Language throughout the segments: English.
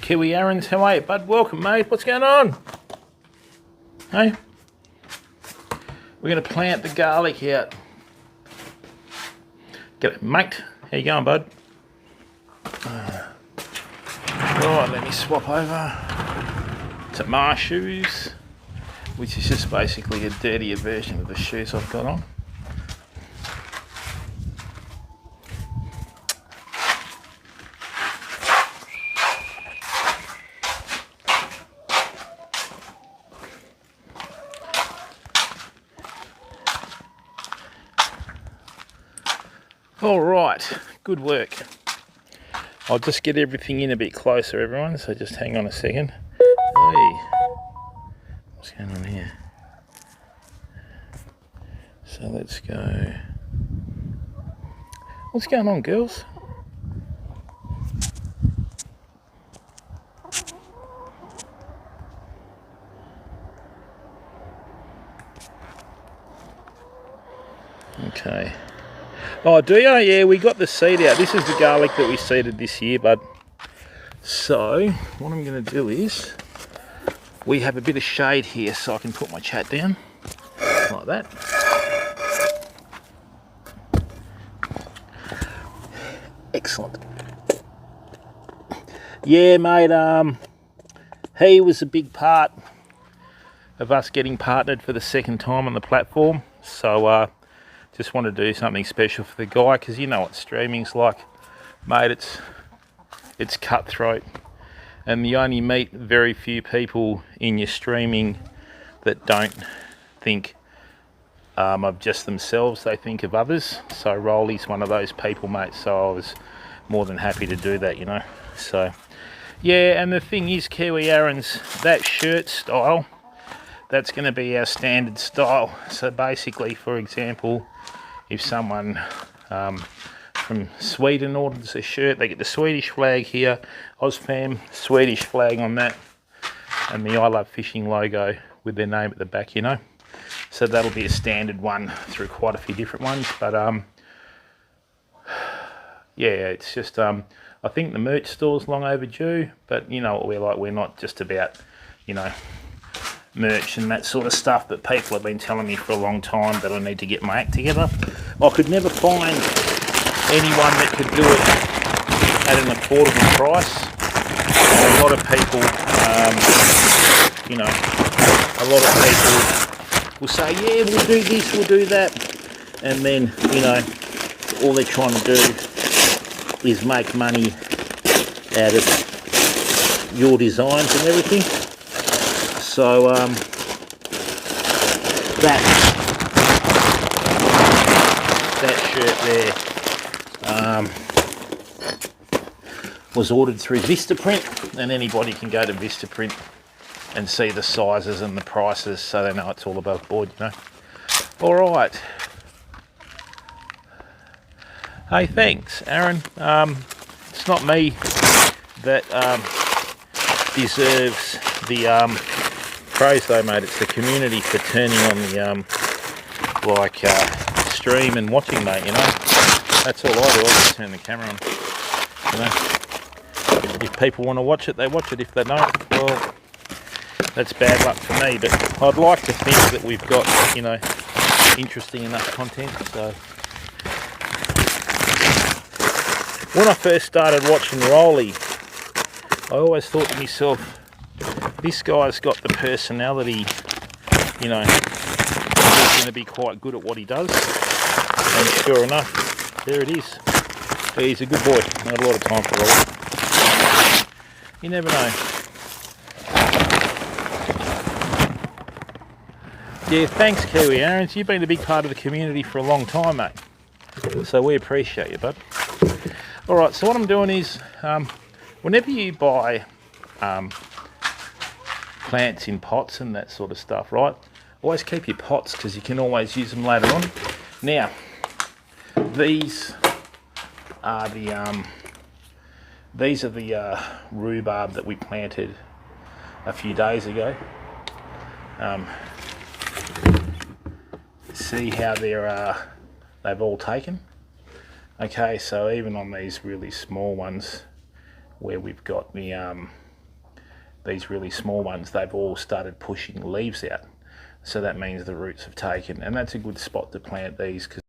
Kiwi Aaron's. How are you, bud? Welcome, mate. What's going on? Hey? We're going to plant the garlic out. Get it, mate. How you going, bud? Right, let me swap over to my shoes, which is just basically a dirtier version of the shoes I've got on. All right, good work. I'll just get everything in a bit closer, everyone, so just hang on a second. Hey, what's going on here? So let's go. What's going on, girls? Okay. Oh, do you? Yeah, we got the seed out. This is the garlic that we seeded this year, bud. So, what I'm going to do is, we have a bit of shade here so I can put my chat down, like that. Excellent. Yeah, mate, he was a big part of us getting partnered for the second time on the platform. So, just want to do something special for the guy, because you know what streaming's like, mate. It's cutthroat, and you only meet very few people in your streaming that don't think of just themselves. They think of others. So Rolly's one of those people, mate. So I was more than happy to do that, you know. So yeah, and the thing is, Kiwi Aaron's, that shirt style, that's going to be our standard style. So basically, for example, if someone from Sweden orders a shirt, they get the Swedish flag here, Ozfam, Swedish flag on that, and the I Love Fishing logo with their name at the back, you know. So that'll be a standard one through quite a few different ones. But yeah, it's just I think the merch store's long overdue, but you know what we're like, we're not just about, you know, merch and that sort of stuff, but people have been telling me for a long time that I need to get my act together. I could never find anyone that could do it at an affordable price. And a lot of people, you know, a lot of people will say, yeah, we'll do this, we'll do that, and then, you know, all they're trying to do is make money out of your designs and everything. So that shirt there was ordered through Vistaprint, and anybody can go to Vistaprint and see the sizes and the prices, so they know it's all above board, you know. All right. Hey, thanks, Aaron. It's not me that deserves the praise though, mate. It's the community for turning on the stream and watching, mate, you know. That's all I do. I just turn the camera on, you know. If people want to watch it, they watch it. If they don't, well, that's bad luck for me. But I'd like to think that we've got, you know, interesting enough content. So when I first started watching Rolly, I always thought to myself, this guy's got the personality, you know, he's going to be quite good at what he does. And sure enough, there it is. He's a good boy. Not a lot of time for Rolly. You never know. Yeah, thanks, Kiwi Aaron's. You've been a big part of the community for a long time, mate. So we appreciate you, bud. All right, so what I'm doing is, whenever you buy plants in pots and that sort of stuff, right? Always keep your pots, because you can always use them later on. Now, these are the rhubarb that we planted a few days ago. See how they've all taken. Okay, so even on these really small ones, where we've got the these really small ones, they've all started pushing leaves out. So that means the roots have taken, and that's a good spot to plant these because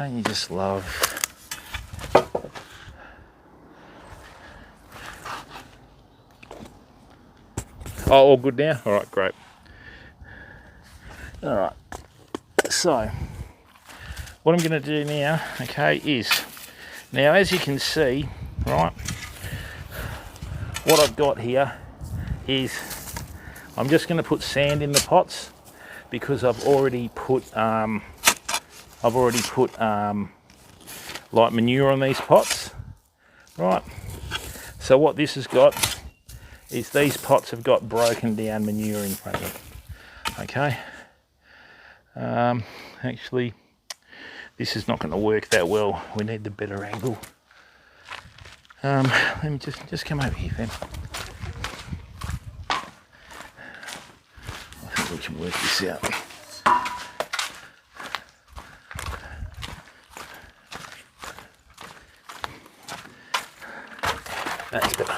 Don't you just love... Oh, all good now? All right, great. All right. So, what I'm going to do now, okay, is... Now, as you can see, right, what I've got here is I'm just going to put sand in the pots because I've already put like manure on these pots, right? So what this has got is these pots have got broken down manure in front of them. Okay. Actually, this is not going to work that well. We need the better angle. Let me just come over here, fam. I think we can work this out. That's better.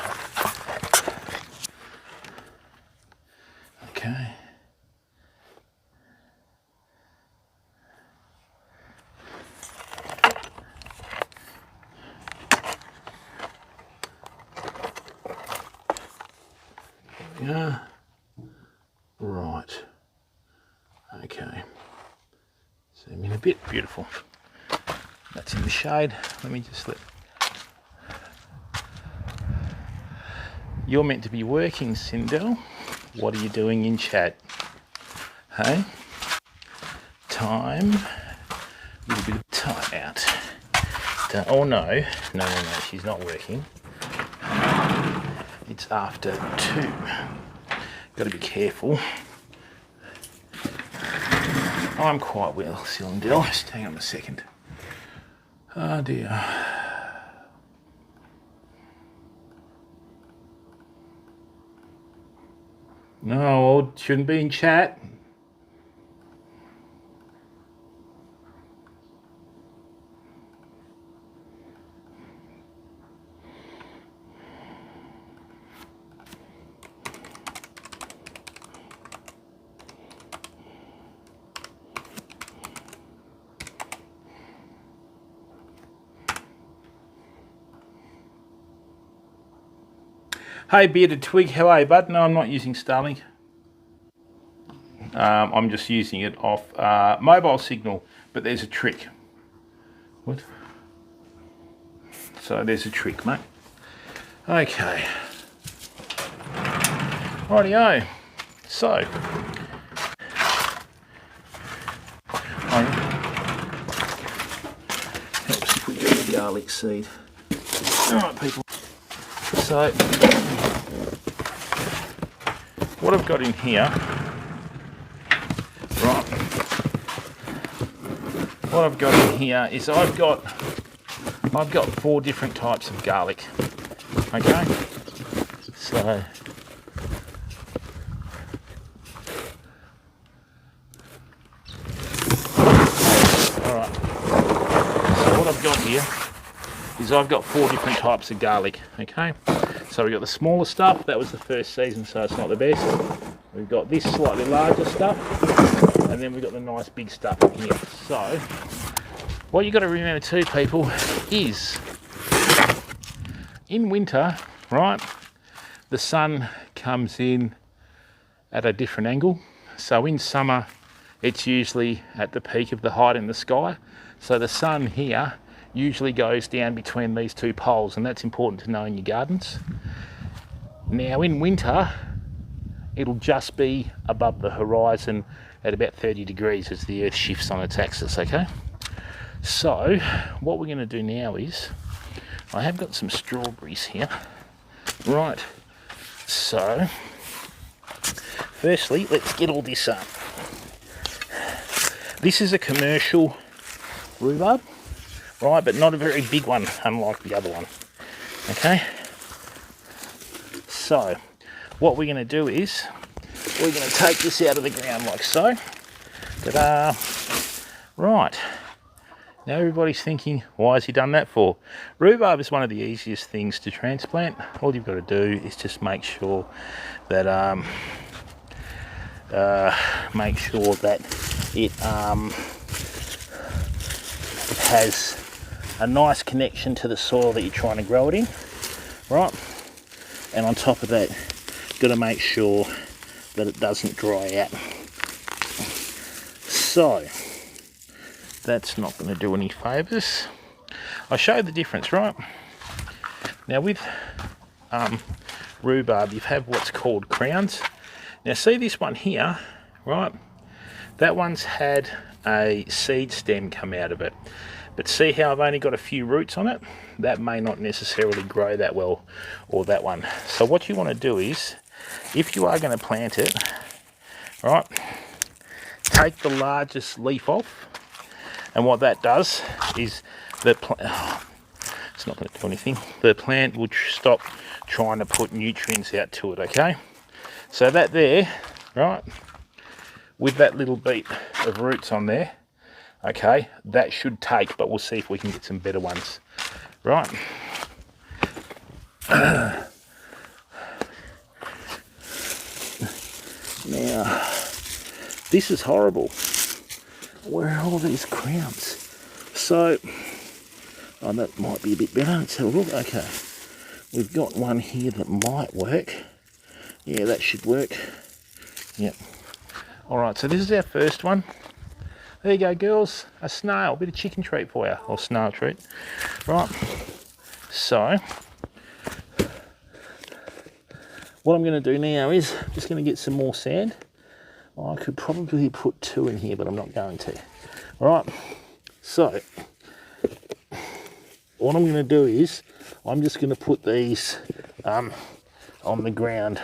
Okay. Yeah. Right. Okay. Zoom in a bit. Beautiful. That's in the shade. Let me just let... You're meant to be working, Sindel. What are you doing in chat? Hey? Time. A little bit of time out. Oh no. No, she's not working. It's after 2. Got to be careful. I'm quite well, Sindel. Just hang on a second. Oh dear. No, shouldn't be in chat. Hey, Bearded Twig, how are you, bud? No, I'm not using Starlink. I'm just using it off mobile signal, but there's a trick. What? So there's a trick, mate. Okay. Rightio. So. Helps if we get the garlic seed. Alright, people. So, what I've got in here, right, what I've got in here is I've got 4 different types of garlic, okay, so, alright, so what I've got here is I've got 4 different types of garlic, okay? So we've got the smaller stuff, that was the first season, so it's not the best. We've got this slightly larger stuff, and then we've got the nice big stuff in here. So, what you've got to remember too, people, is in winter, right, the sun comes in at a different angle. So in summer, it's usually at the peak of the height in the sky. So the sun here usually goes down between these 2 poles, and that's important to know in your gardens. Now in winter, it'll just be above the horizon at about 30 degrees as the earth shifts on its axis, okay? So what we're going to do now is, I have got some strawberries here. Right, so firstly, let's get all this up. This is a commercial rhubarb. Right, but not a very big one, unlike the other one. Okay? So, what we're going to do is, we're going to take this out of the ground like so. Ta-da! Right. Now everybody's thinking, why has he done that for? Rhubarb is one of the easiest things to transplant. All you've got to do is just make sure that it has a nice connection to the soil that you're trying to grow it in, right? And on top of that, got to make sure that it doesn't dry out. So that's not going to do any favours. I'll show you the difference, right? Now with rhubarb, you have what's called crowns. Now see this one here, right? That one's had a seed stem come out of it. But see how I've only got a few roots on it? That may not necessarily grow that well, or that one. So what you want to do is, if you are going to plant it, right, take the largest leaf off, and what that does is it's not going to do anything. The plant will stop trying to put nutrients out to it, okay? So that there, right, with that little bit of roots on there, okay, that should take, but we'll see if we can get some better ones, right? Now, this is horrible. Where are all these crowns? So, oh, that might be a bit better. Let's have a look. Okay, we've got one here that might work. Yeah, that should work. Yep. All right, so this is our first one. There you go, girls. A snail, a bit of chicken treat for you, or snail treat. Right. So, what I'm going to do now is just going to get some more sand. I could probably put 2 in here, but I'm not going to. All right. So, what I'm going to do is I'm just going to put these on the ground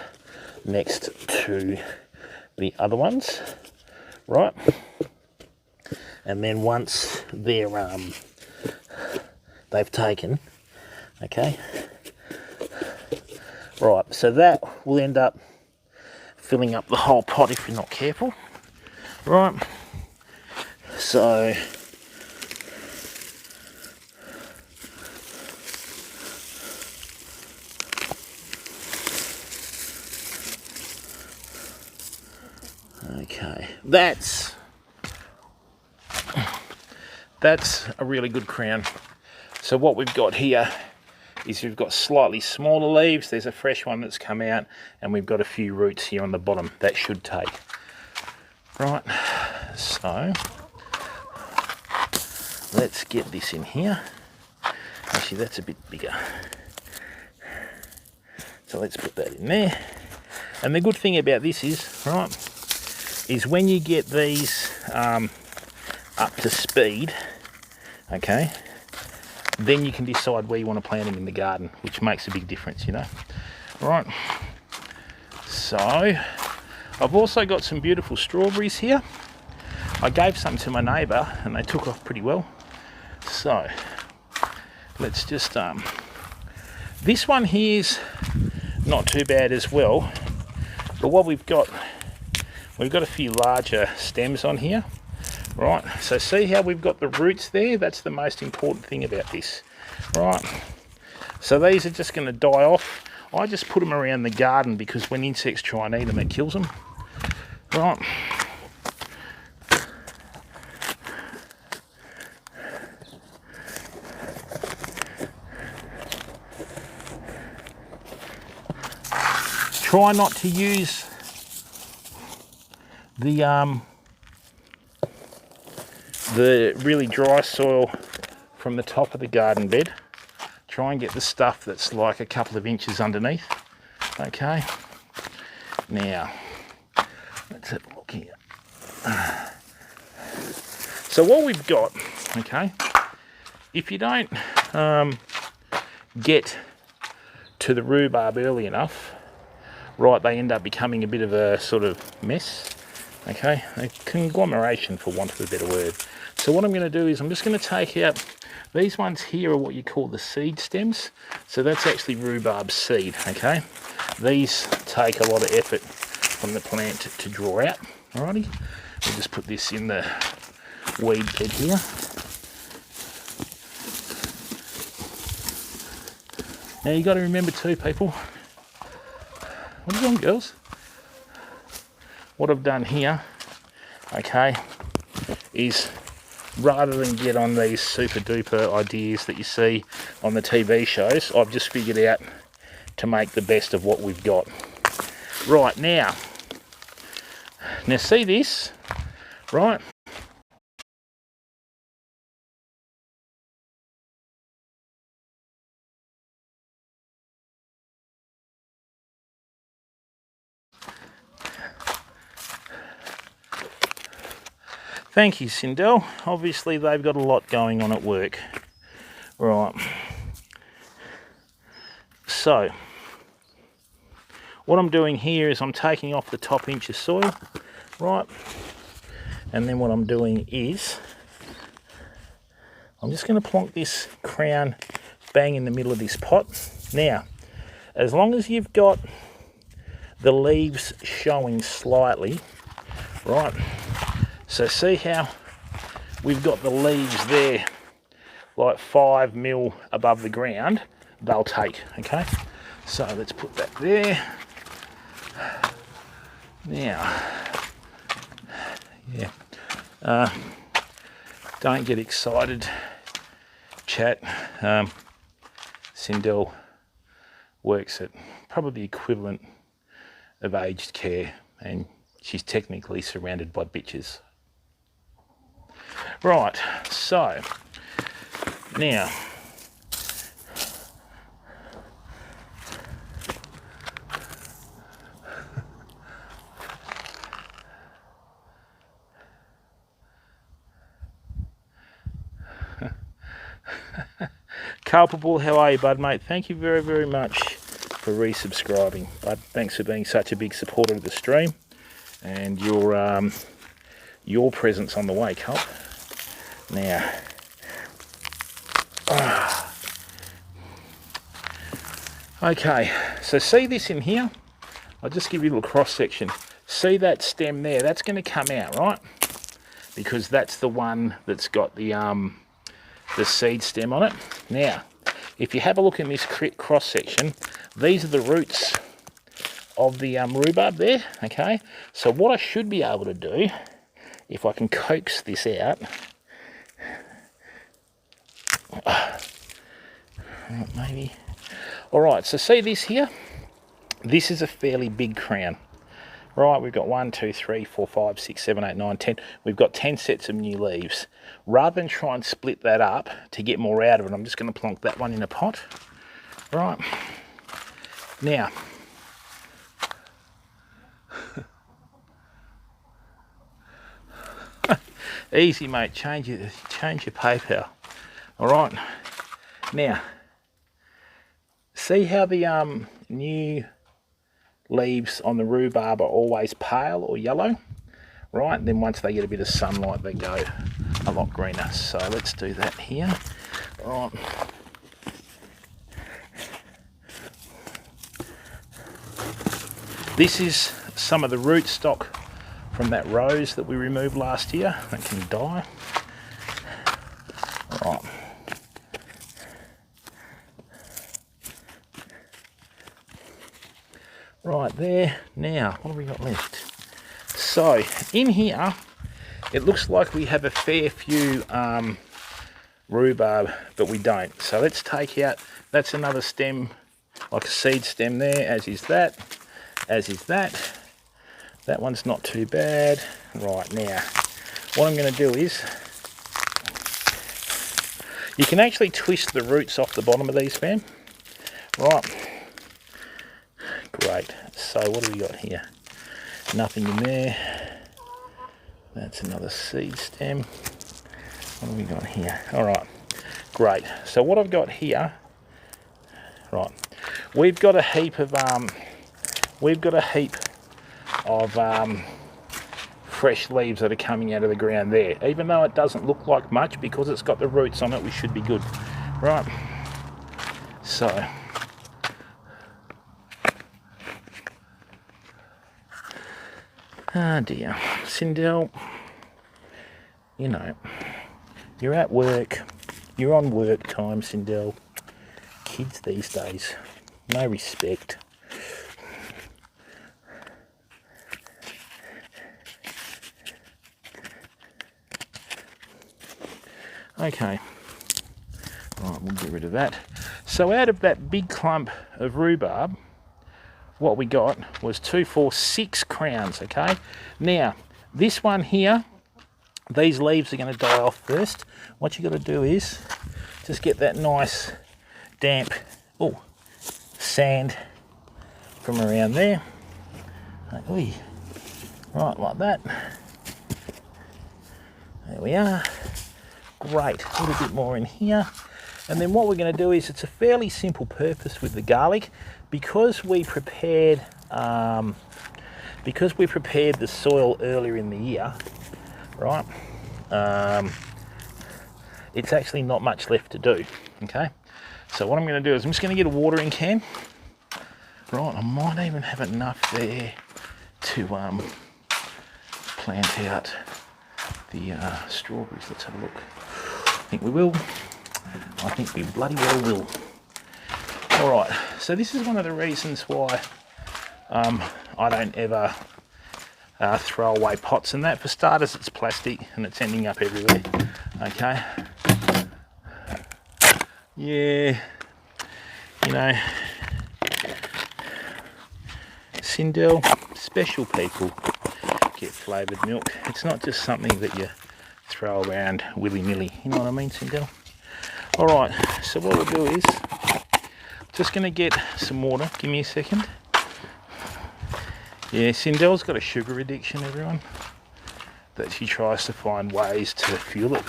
next to the other ones, right? And then once they're they've taken, okay, right, so that will end up filling up the whole pot if you're not careful, right? So okay, that's a really good crown. So what we've got here is we've got slightly smaller leaves. There's a fresh one that's come out, and we've got a few roots here on the bottom. That should take. Right, so let's get this in here. Actually, that's a bit bigger. So let's put that in there. And the good thing about this is, right, is when you get these up to speed, okay, then you can decide where you want to plant them in the garden, which makes a big difference, you know. Right, so I've also got some beautiful strawberries here. I gave some to my neighbour and they took off pretty well. So let's just this one here's not too bad as well, but what we've got a few larger stems on here. Right, so see how we've got the roots there? That's the most important thing about this. Right, so these are just going to die off. I just put them around the garden because when insects try and eat them, it kills them. Right. Try not to use the really dry soil from the top of the garden bed. Try and get the stuff that's like a couple of inches underneath. Okay, now let's have a look here. So what we've got, okay, if you don't get to the rhubarb early enough, right, they end up becoming a bit of a sort of mess. Okay, a conglomeration for want of a better word. So what I'm going to do is I'm just going to take out, these ones here are what you call the seed stems. So that's actually rhubarb seed, okay? These take a lot of effort from the plant to draw out, alrighty? We'll just put this in the weed bed here. Now you got to remember too, people, what are you doing, girls? What I've done here, okay, is rather than get on these super duper ideas that you see on the TV shows, I've just figured out to make the best of what we've got. Right, now see this, right? Thank you, Sindel. Obviously, they've got a lot going on at work. Right. So, what I'm doing here is I'm taking off the top inch of soil, right? And then what I'm doing is I'm just going to plonk this crown bang in the middle of this pot. Now, as long as you've got the leaves showing slightly, right? So see how we've got the leaves there like 5 mil above the ground? They'll take, okay? So let's put that there. Now, yeah, don't get excited, chat. Sindel works at probably the equivalent of aged care, and she's technically surrounded by bitches. Right, so now Culpable, how are you, bud, mate? Thank you very, very much for resubscribing, bud. Thanks for being such a big supporter of the stream and your presence on the way, Culp. Now, okay, so see this in here? I'll just give you a little cross section. See that stem there? That's going to come out, right? Because that's the one that's got the seed stem on it. Now, if you have a look in this cross section, these are the roots of the rhubarb there, okay? So what I should be able to do, if I can coax this out, maybe. All right, so see this here? This is a fairly big crown. Right, we've got 1, 2, 3, 4, 5, 6, 7, 8, 9, 10. We've got 10 sets of new leaves. Rather than try and split that up to get more out of it, I'm just going to plonk that one in a pot. Right. Now, easy, mate. Change your PayPal. All right. Now, see how the new leaves on the rhubarb are always pale or yellow, right? And then once they get a bit of sunlight, they go a lot greener. So let's do that here. Right. This is some of the root stock from that rose that we removed last year. That can die. Right. Right there. Now, what have we got left? So, in here, it looks like we have a fair few rhubarb, but we don't. So let's take out, that's another stem, like a seed stem there, as is that, as is that. That one's not too bad. Right, now, what I'm going to do is, you can actually twist the roots off the bottom of these, fam. Right. Great. So what do we got here? Nothing in there. That's another seed stem. What have we got here? All right. Great. So what I've got here, right, we've got a heap of fresh leaves that are coming out of the ground there. Even though it doesn't look like much, because it's got the roots on it, we should be good. Right. So ah dear, Sindel, you know, you're at work, you're on work time, Sindel. Kids these days, no respect. Okay, right, we'll get rid of that. So out of that big clump of rhubarb, what we got was 2, 4, 6 crowns, okay? Now, this one here, these leaves are going to die off first. What you got to do is just get that nice damp sand from around there. Right, like that. There we are. Great, a little bit more in here. And then what we're going to do is, it's a fairly simple purpose with the garlic, because we prepared the soil earlier in the year, right? It's actually not much left to do. Okay, so what I'm going to do is I'm just going to get a watering can. Right, I might even have enough there to plant out the strawberries. Let's have a look. I think we will. I think we bloody well will. Alright, so this is one of the reasons why I don't ever throw away pots and that. For starters, it's plastic and it's ending up everywhere. Okay. Yeah, you know, Sindel, special people get flavoured milk. It's not just something that you throw around willy-nilly. You know what I mean, Sindel? Alright, so what we'll do is, just going to get some water. Give me a second. Yeah, Sindel's got a sugar addiction, everyone. That she tries to find ways to fuel it.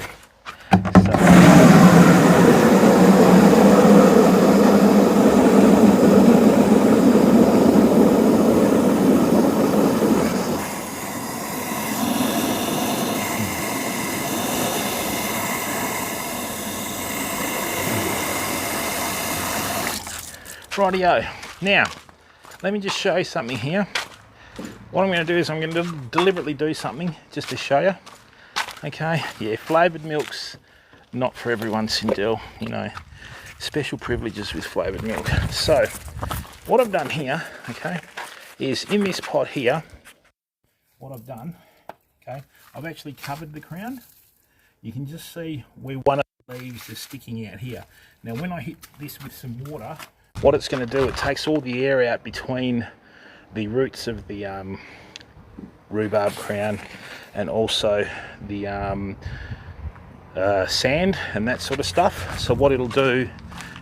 Rightio. Now, let me just show you something here. What I'm going to do is I'm going to deliberately do something just to show you. Okay, yeah, flavoured milk's not for everyone, Sindel. You know, special privileges with flavoured milk. So, what I've done here, okay, is in this pot here, what I've done, okay, I've actually covered the crown. You can just see where one of the leaves is sticking out here. Now, when I hit this with some water, what it's going to do, it takes all the air out between the roots of the rhubarb crown and also the sand and that sort of stuff. So what it'll do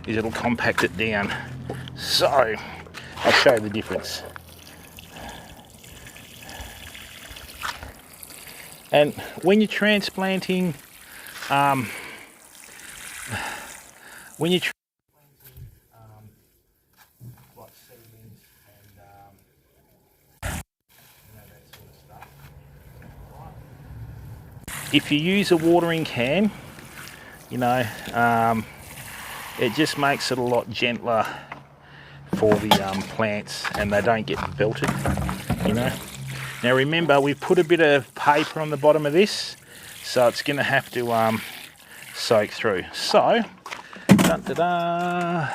is it'll compact it down. So I'll show you the difference. And when you're transplanting, like seedlings and you know, that sort of stuff. Right. If you use a watering can, you know, it just makes it a lot gentler for the plants, and they don't get belted, you know. Now remember, we've put a bit of paper on the bottom of this, so it's going to have to soak through. So, dun-da-da.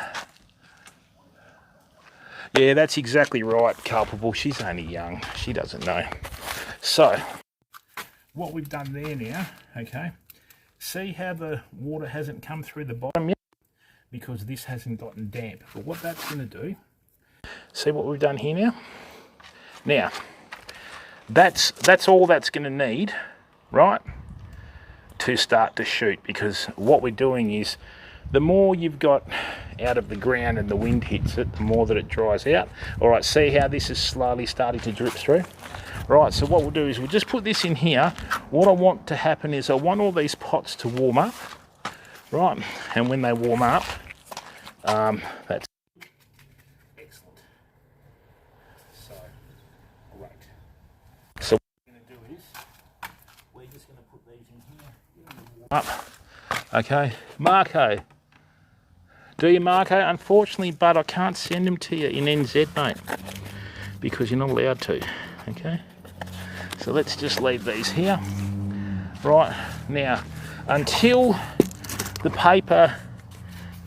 Yeah, that's exactly right, Culpable. She's only young. She doesn't know. So, what we've done there now, okay, see how the water hasn't come through the bottom yet? Because this hasn't gotten damp. But what that's going to do, see what we've done here now? Now, that's all that's going to need, right, to start to shoot. Because what we're doing is, the more you've got out of the ground and the wind hits it, the more that it dries out. All right, see how this is slowly starting to drip through? Right, so what we'll do is we'll just put this in here. What I want to happen is I want all these pots to warm up, right? And when they warm up, that's excellent. So, great. So what we're going to do is, we're just going to put these in here. Up. Okay, Marco. Do you, Marco? Unfortunately, but I can't send them to you in NZ, mate, because you're not allowed to. Okay, so let's just leave these here. Right, now, until the paper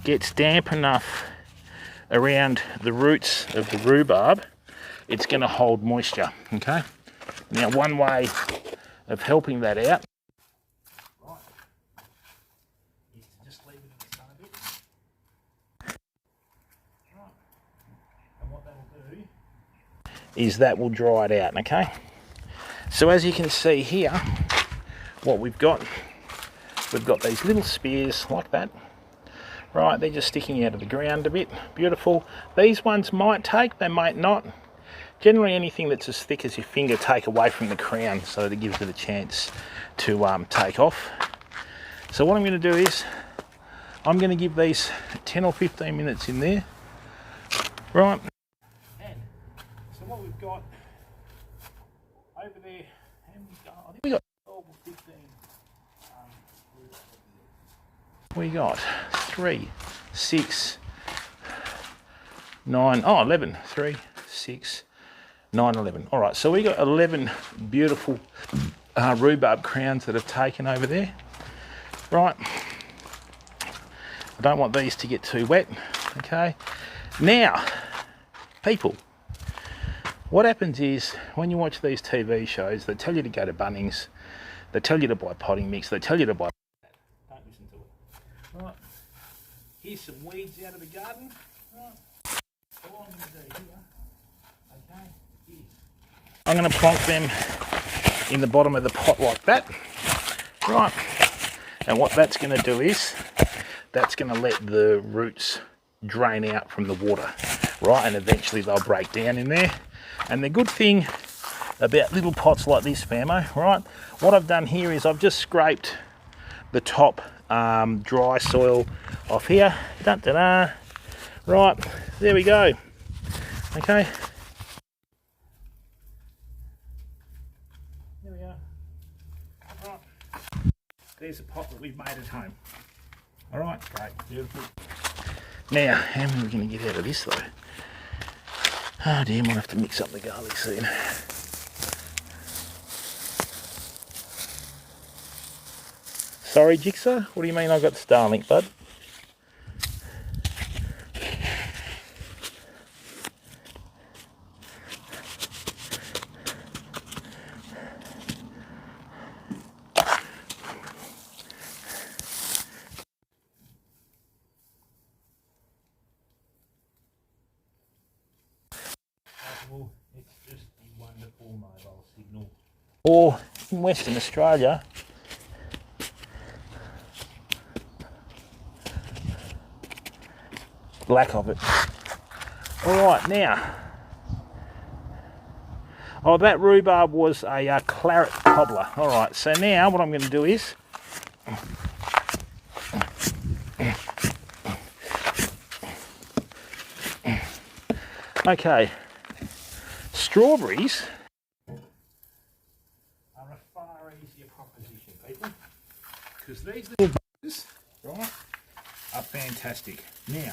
gets damp enough around the roots of the rhubarb, it's going to hold moisture. Okay, now one way of helping that out is that will dry it out, okay? So as you can see here, what we've got these little spears like that. Right, they're just sticking out of the ground a bit. Beautiful. These ones might take, they might not. Generally anything that's as thick as your finger take away from the crown so that it gives it a chance to take off. So what I'm going to do is, I'm going to give these 10 or 15 minutes in there. Right. And so what we've got over there, how many I think we got 12 or 15. We got 3, 6, 9, 11. 3, 6, 9, 11. All right, so we got 11 beautiful rhubarb crowns that have taken over there. Right. I don't want these to get too wet. Okay. Now, people, what happens is when you watch these TV shows, they tell you to go to Bunnings, they tell you to buy potting mix, they tell you to buy. Don't listen to it. Right. Here's some weeds out of the garden. Right. So what I'm going to do here, okay, is I'm going to plonk them in the bottom of the pot like that. Right. And what that's going to do is, that's going to let the roots drain out from the water, right? And eventually they'll break down in there. And the good thing about little pots like this, famo, right? What I've done here is I've just scraped the top dry soil off here. Da-da-da. Right, there we go. Okay. There we go. Right. There's a pot that we've made at home. All right, great, beautiful. Now, how many are we going to get out of this though? Oh dear, might have to mix up the garlic soon. Sorry, Jigsaw, what do you mean I got Starlink, bud? It's just a wonderful mobile signal. Or in Western Australia, lack of it. Alright, now, oh, that rhubarb was a claret cobbler. Alright, so now what I'm going to do is, okay, strawberries are a far easier proposition, people, because these little buggers, right, are fantastic. Now,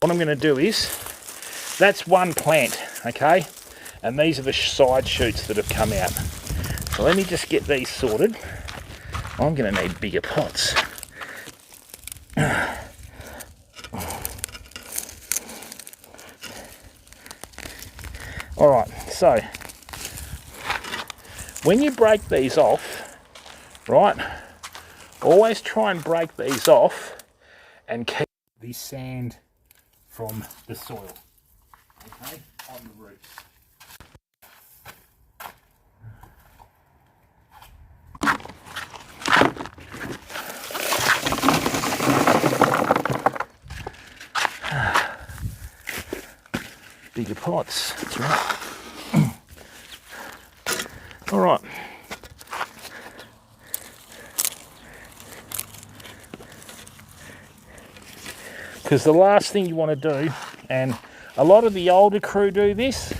what I'm going to do is, that's one plant, okay, and these are the side shoots that have come out. So let me just get these sorted. I'm going to need bigger pots. Alright, so when you break these off, right, always try and break these off and keep the sand from the soil, okay, on the roots. Bigger pots, that's right. All right. Because the last thing you want to do, and a lot of the older crew do this,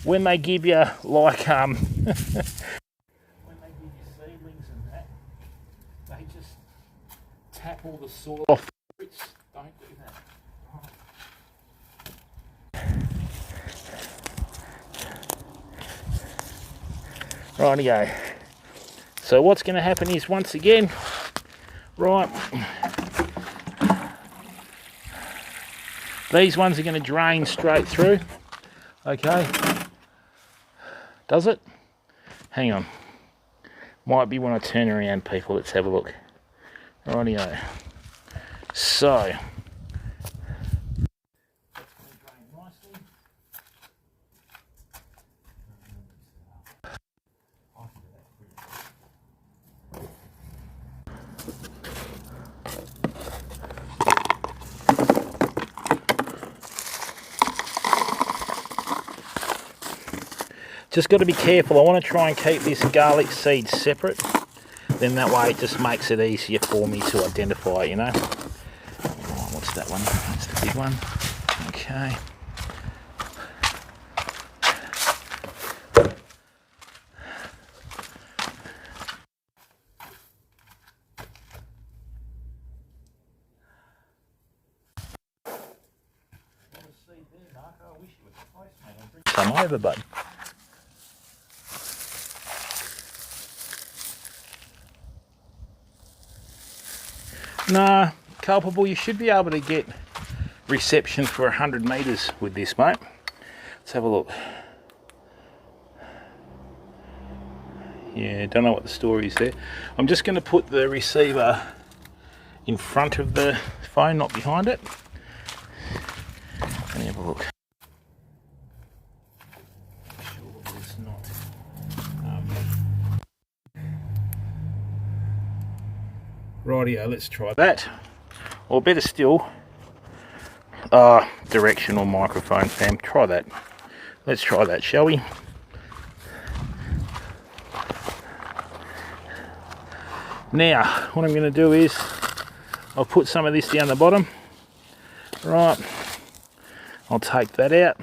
when they give you like when they give you seedlings and that, they just tap all the soil off the roots. Don't do that. Rightio. So what's going to happen is, once again, right, these ones are going to drain straight through. Okay. Does it? Hang on. Might be when I turn around, people. Let's have a look. Rightio. So, that's going to drain nicely. Just got to be careful. I want to try and keep this garlic seed separate. Then that way it just makes it easier for me to identify, you know. Oh, what's that one? That's the big one. Okay. Some over, bud. Nah, culpable, you should be able to get reception for 100 metres with this, mate. Let's have a look. Yeah, don't know what the story is there. I'm just going to put the receiver in front of the phone, not behind it. Let me have a look. Sure, it's not. Rightio, let's try that. Or better still, directional microphone, fam. Try that. Let's try that, shall we? Now, what I'm going to do is, I'll put some of this down the bottom. Right. I'll take that out.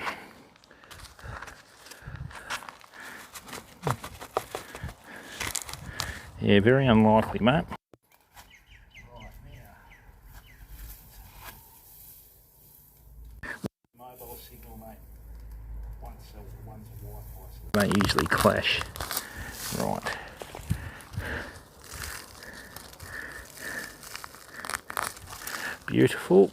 Yeah, very unlikely, mate. Mobile signal, mate. One's a Wi-Fi. They don't usually clash. Right. Beautiful.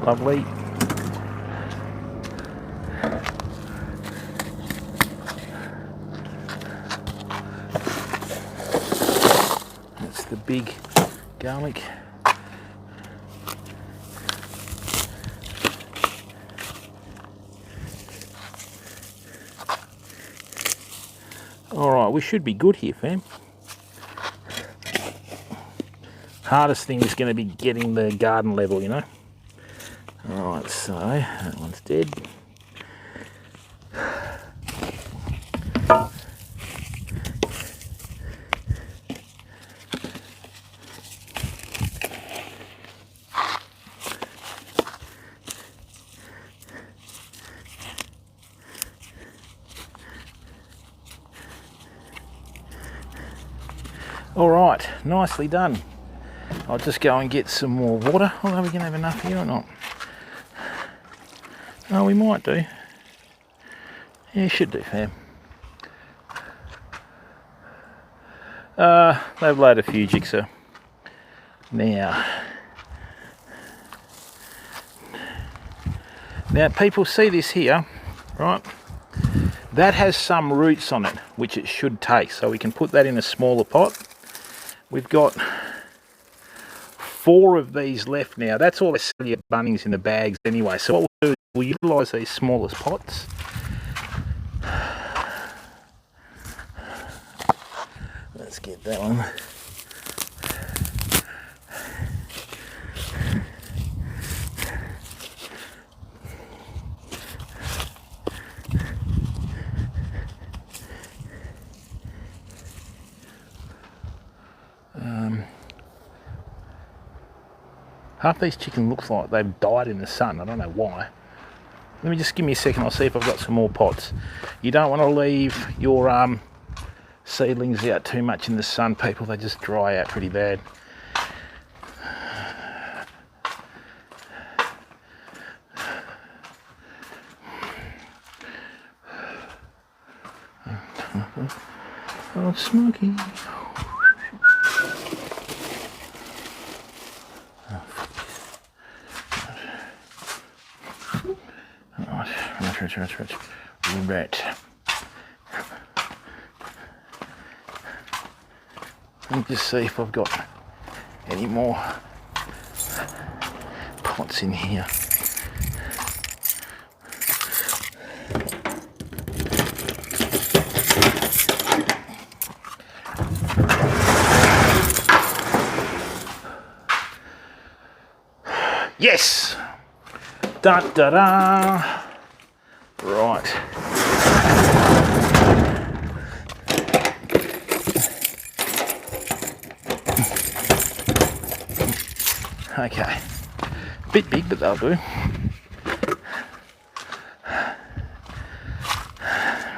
Lovely. That's the big garlic. Alright, we should be good here, fam. Hardest thing is going to be getting the garden level, you know. Alright, so that one's dead. Alright, nicely done. I'll just go and get some more water. Oh, are we going to have enough here or not? Oh, we might do. Yeah, should do, fam. They've laid a few jigsaw. Now, people see this here, right? That has some roots on it, which it should take. So we can put that in a smaller pot. We've got 4 of these left now. That's all they sell you at Bunnings in the bags anyway. So what we'll do is we'll utilise these smallest pots. Let's get that one. Half these chickens looks like they've died in the sun. I don't know why. Let me just give me a second. I'll see if I've got some more pots. You don't want to leave your seedlings out too much in the sun, people. They just dry out pretty bad. Oh, smoky. Right. Let me just see if I've got any more pots in here. Yes! Da da da! Right. Okay. Bit big, but they'll do.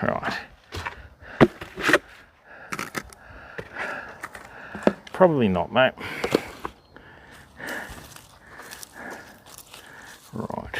Right. Probably not, mate. Right.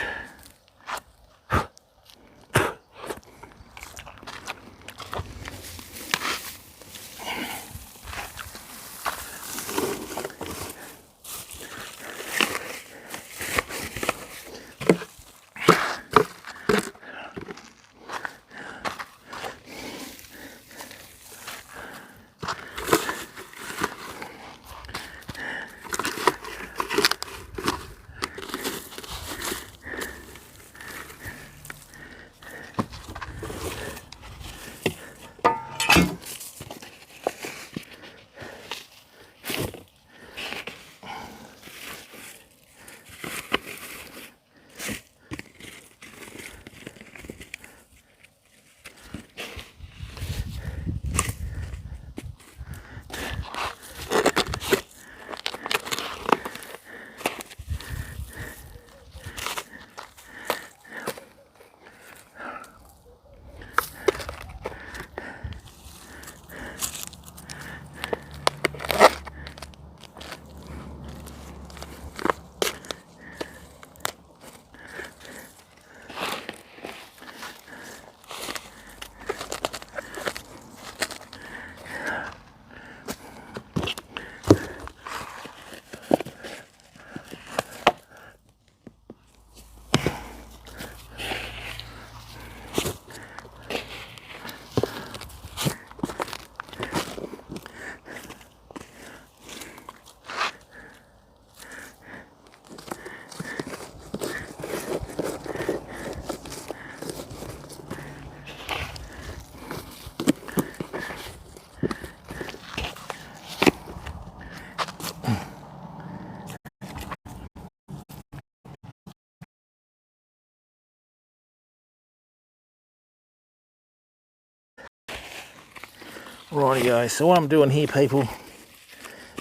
Rightio, so what I'm doing here, people,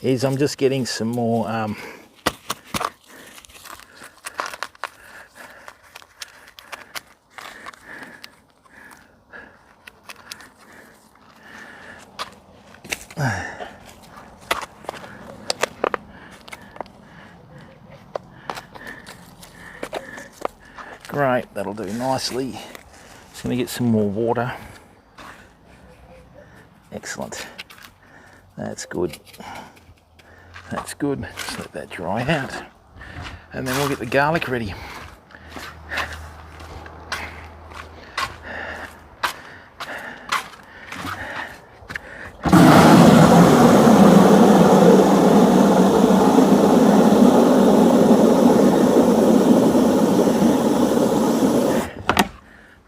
is I'm just getting some more great, that'll do nicely. Just going to get some more water. Excellent. That's good. That's good. Just let that dry out. And then we'll get the garlic ready.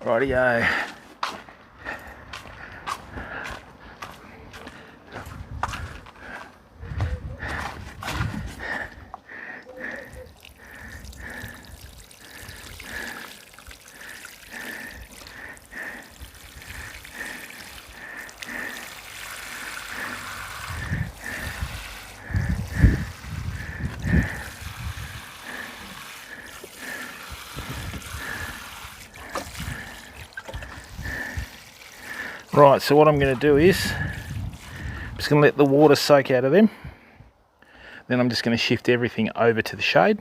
Rightio. Right, so what I'm going to do is I'm just going to let the water soak out of them. Then I'm just going to shift everything over to the shade.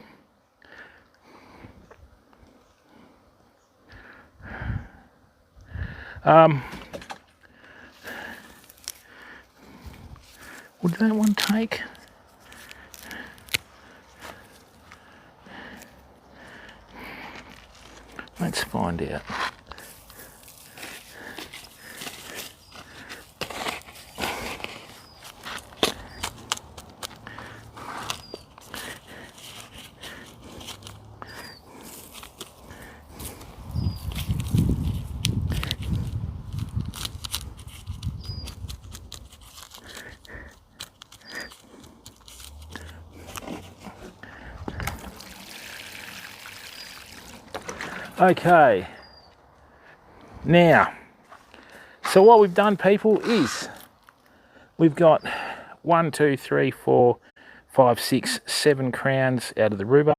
Would that one take? Let's find out. Okay, now, so what we've done, people, is we've got 1, 2, 3, 4, 5, 6, 7 crowns out of the rhubarb.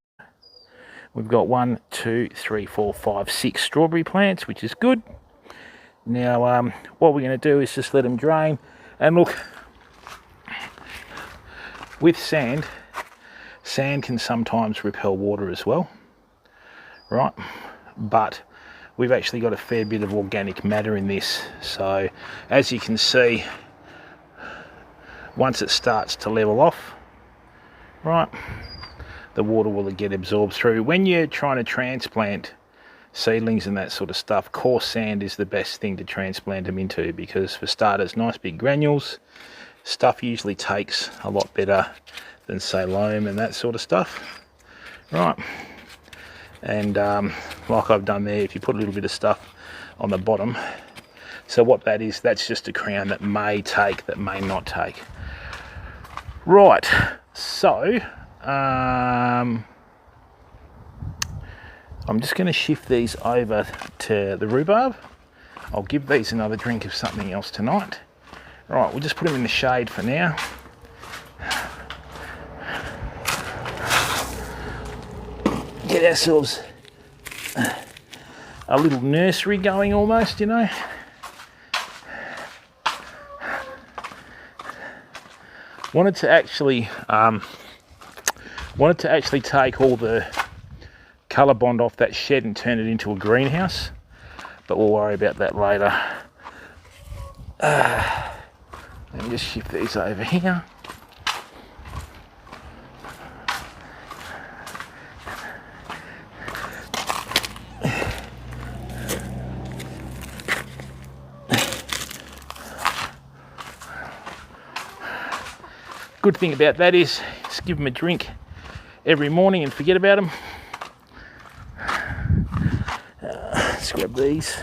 We've got 1, 2, 3, 4, 5, 6 strawberry plants, which is good. Now, what we're going to do is just let them drain. And look, with sand can sometimes repel water as well, right? But we've actually got a fair bit of organic matter in this. So as you can see, once it starts to level off, right, the water will get absorbed through. When you're trying to transplant seedlings and that sort of stuff, coarse sand is the best thing to transplant them into, because for starters, nice big granules, stuff usually takes a lot better than say loam and that sort of stuff, right? And like I've done there, if you put a little bit of stuff on the bottom, so what that is, that's just a crown that may take, that may not take. Right, so I'm just going to shift these over to the rhubarb. I'll give these another drink of something else tonight. Right, we'll just put them in the shade for now. Get ourselves a little nursery going almost, you know. Wanted to actually take all the ColourBond off that shed and turn it into a greenhouse, but we'll worry about that later. Let me just shift these over here. Good thing about that is just give them a drink every morning and forget about them. Let's grab these.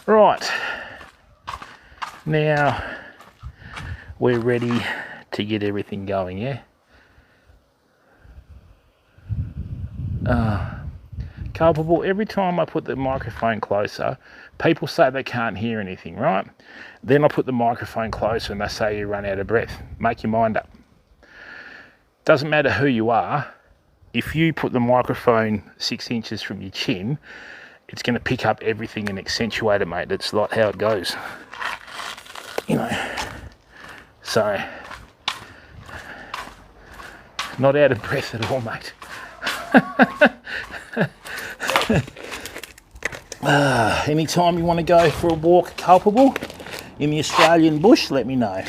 Right, now we're ready to get everything going, yeah? Culpable, every time I put the microphone closer, people say they can't hear anything, right? Then I put the microphone closer and they say you run out of breath. Make your mind up. Doesn't matter who you are, if you put the microphone 6 inches from your chin, it's going to pick up everything and accentuate it, mate. That's like how it goes, you know. So, not out of breath at all, mate. Anytime you want to go for a walk, Culpable, in the Australian bush, let me know.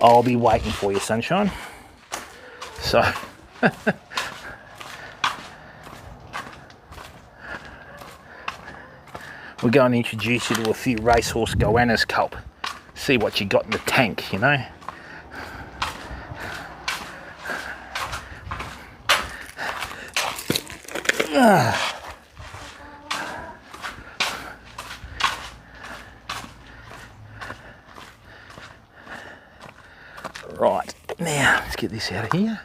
I'll be waiting for you, sunshine. So, we're going to introduce you to a few racehorse goannas, Culp. See what you got in the tank, you know. Right, now let's get this out of here.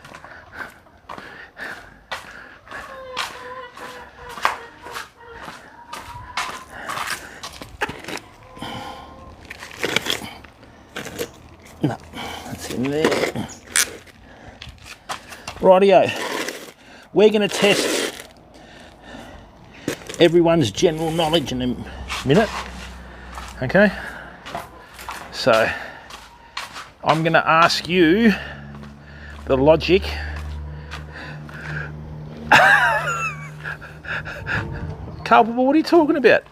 No, that's in there. Rightio, we're going to test everyone's general knowledge in a minute. Okay, so I'm going to ask you the logic. Culpable, what are you talking about?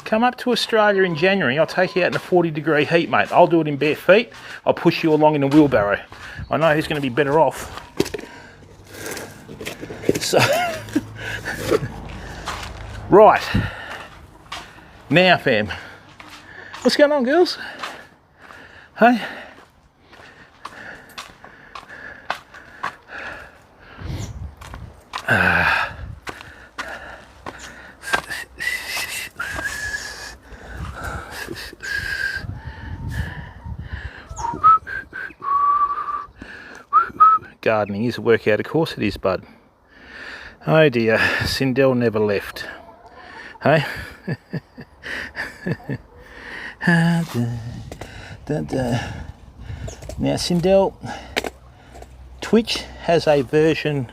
Come up to Australia in January, I'll take you out in a 40-degree heat, mate. I'll do it in bare feet. I'll push you along in a wheelbarrow. I know who's going to be better off. So, right. Now, fam. What's going on, girls? Hey? Gardening is a workout, of course it is, bud. Oh dear, Sindel never left. Hey? Now, Sindel, Twitch has a version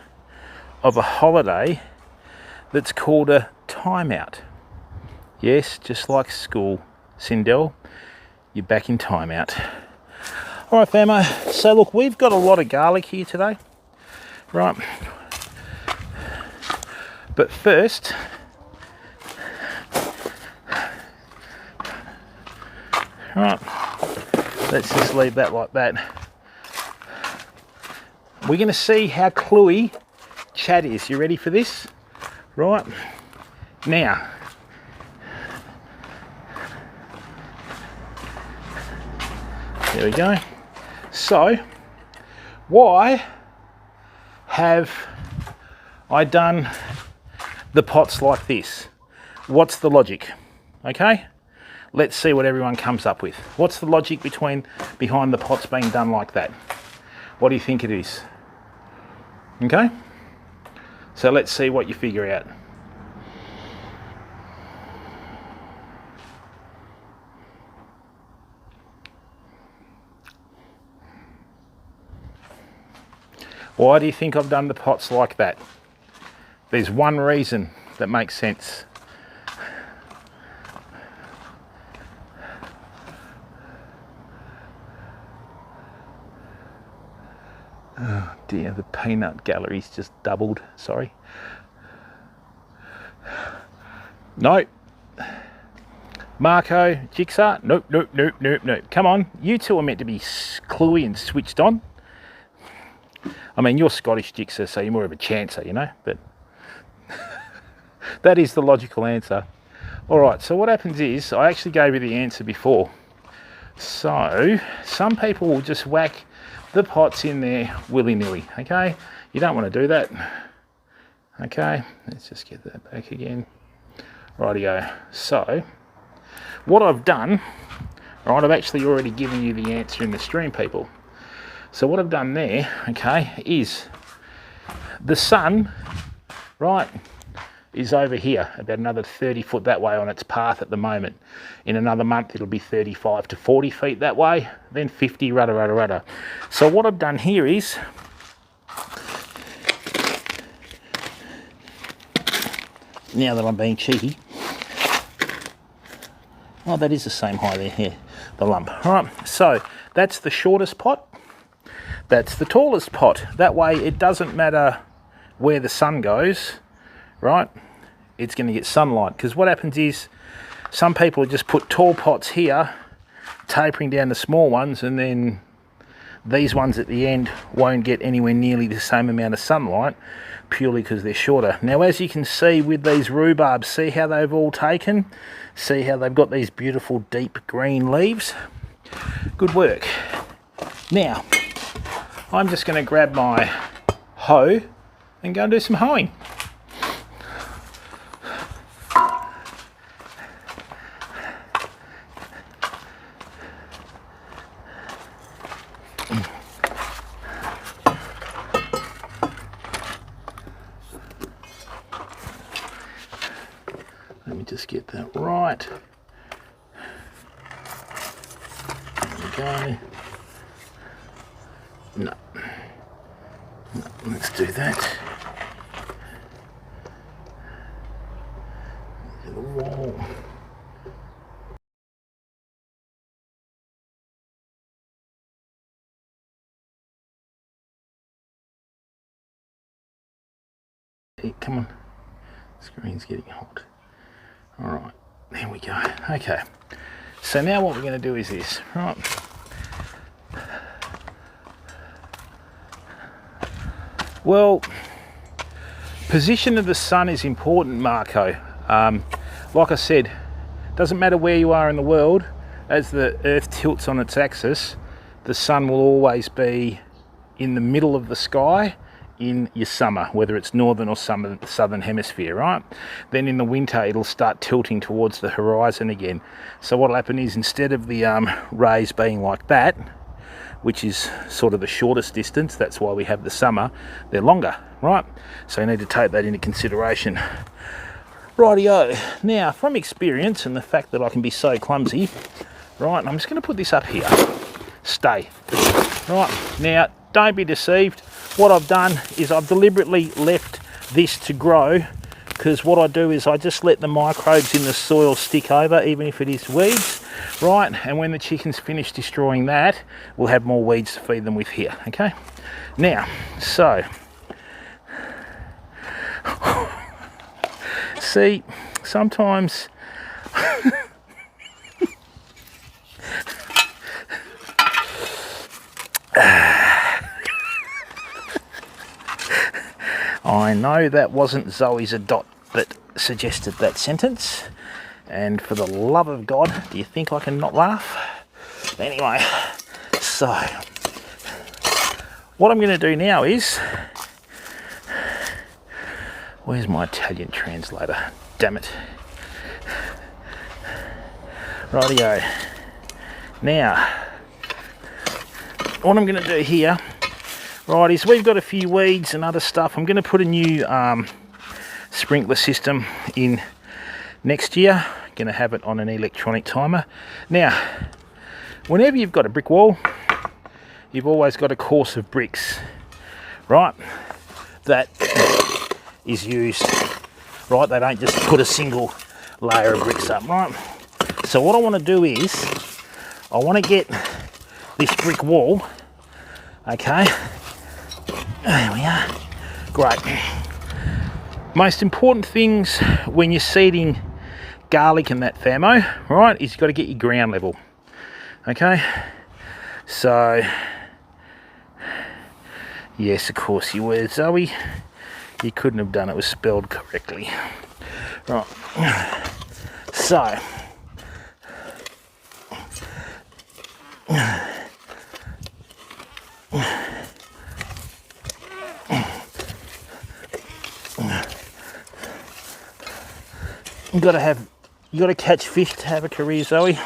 of a holiday that's called a timeout. Yes, just like school, Sindel, you're back in timeout. All right, famo, so look, we've got a lot of garlic here today, right? But first, right, let's just leave that like that. We're going to see how cluey Chad is. You ready for this? Right, now, there we go. So, why have I done the pots like this? What's the logic? Okay, let's see what everyone comes up with. What's the logic behind the pots being done like that? What do you think it is? Okay, so let's see what you figure out. Why do you think I've done the pots like that? There's one reason that makes sense. Oh dear, the peanut gallery's just doubled, sorry. No. Marco, Jigsaw, nope. Come on, you two are meant to be cluey and switched on. I mean, you're Scottish, Jigsaw, so you're more of a chancer, you know, but that is the logical answer. All right, so what happens is, I actually gave you the answer before. So, some people will just whack the pots in there willy-nilly, okay? You don't want to do that. Okay, let's just get that back again. Rightio. So, what I've done, right, I've actually already given you the answer in the stream, people. So what I've done there, okay, is the sun, right, is over here, about another 30 foot that way on its path at the moment. In another month, it'll be 35 to 40 feet that way, then 50, rudder. So what I've done here is, now that I'm being cheeky, oh, that is the same height there, yeah, the lump. All right, so that's the shortest pot. That's the tallest pot. That way it doesn't matter where the sun goes, right? It's going to get sunlight. Because what happens is some people just put tall pots here, tapering down the small ones, and then these ones at the end won't get anywhere nearly the same amount of sunlight, purely because they're shorter. Now, as you can see with these rhubarbs, see how they've all taken? See how they've got these beautiful deep green leaves? Good work. Now, I'm just going to grab my hoe and go and do some hoeing. Let me just get that right. There we go. No, let's do that. The wall. Here, come on. Screen's getting hot. All right, there we go. Okay, so now what we're going to do is this, right? Well, position of the sun is important, Marco. Like I said, doesn't matter where you are in the world, as the Earth tilts on its axis, the sun will always be in the middle of the sky in your summer, whether it's northern or southern hemisphere, right? Then in the winter, it'll start tilting towards the horizon again. So what'll happen is, instead of the rays being like that, which is sort of the shortest distance, that's why we have the summer, they're longer, right? So you need to take that into consideration. Rightio. Now, from experience and the fact that I can be so clumsy, right, I'm just going to put this up here. Stay. Right, now, don't be deceived. What I've done is I've deliberately left this to grow, because what I do is I just let the microbes in the soil stick over, even if it is weeds, right? And when the chickens finish destroying that, we'll have more weeds to feed them with here, okay? Now, so, see, sometimes I know that wasn't Zoe's a dot that suggested that sentence, and for the love of God, do you think I can not laugh? Anyway, so what I'm going to do now is, where's my Italian translator? Damn it. Rightio. Now, what I'm going to do here, right, is we've got a few weeds and other stuff. I'm going to put a new sprinkler system in next year. Going to have it on an electronic timer. Now, whenever you've got a brick wall, you've always got a course of bricks, right? That is used, right? They don't just put a single layer of bricks up, right? So what I want to do is, I want to get this brick wall, okay? There we are. Great. Most important things when you're seeding garlic and that famo, right, is you've got to get your ground level. Okay? So, yes, of course you were, Zoe. You couldn't have done it. It was spelled correctly. Right. So, you got to catch fish to have a career, Zoe.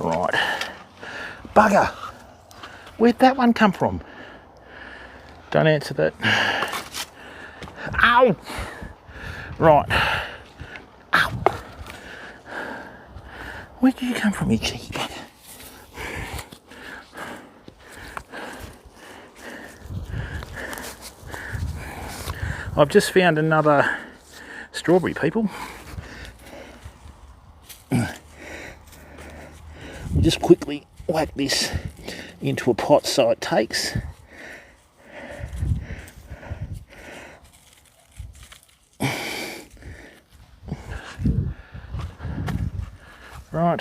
Right. Bugger. Where'd that one come from? Don't answer that. Ow! Right. Ow! Where did you come from, you cheeky bugger? I've just found another strawberry, people. Just quickly whack this into a pot so it takes. Right.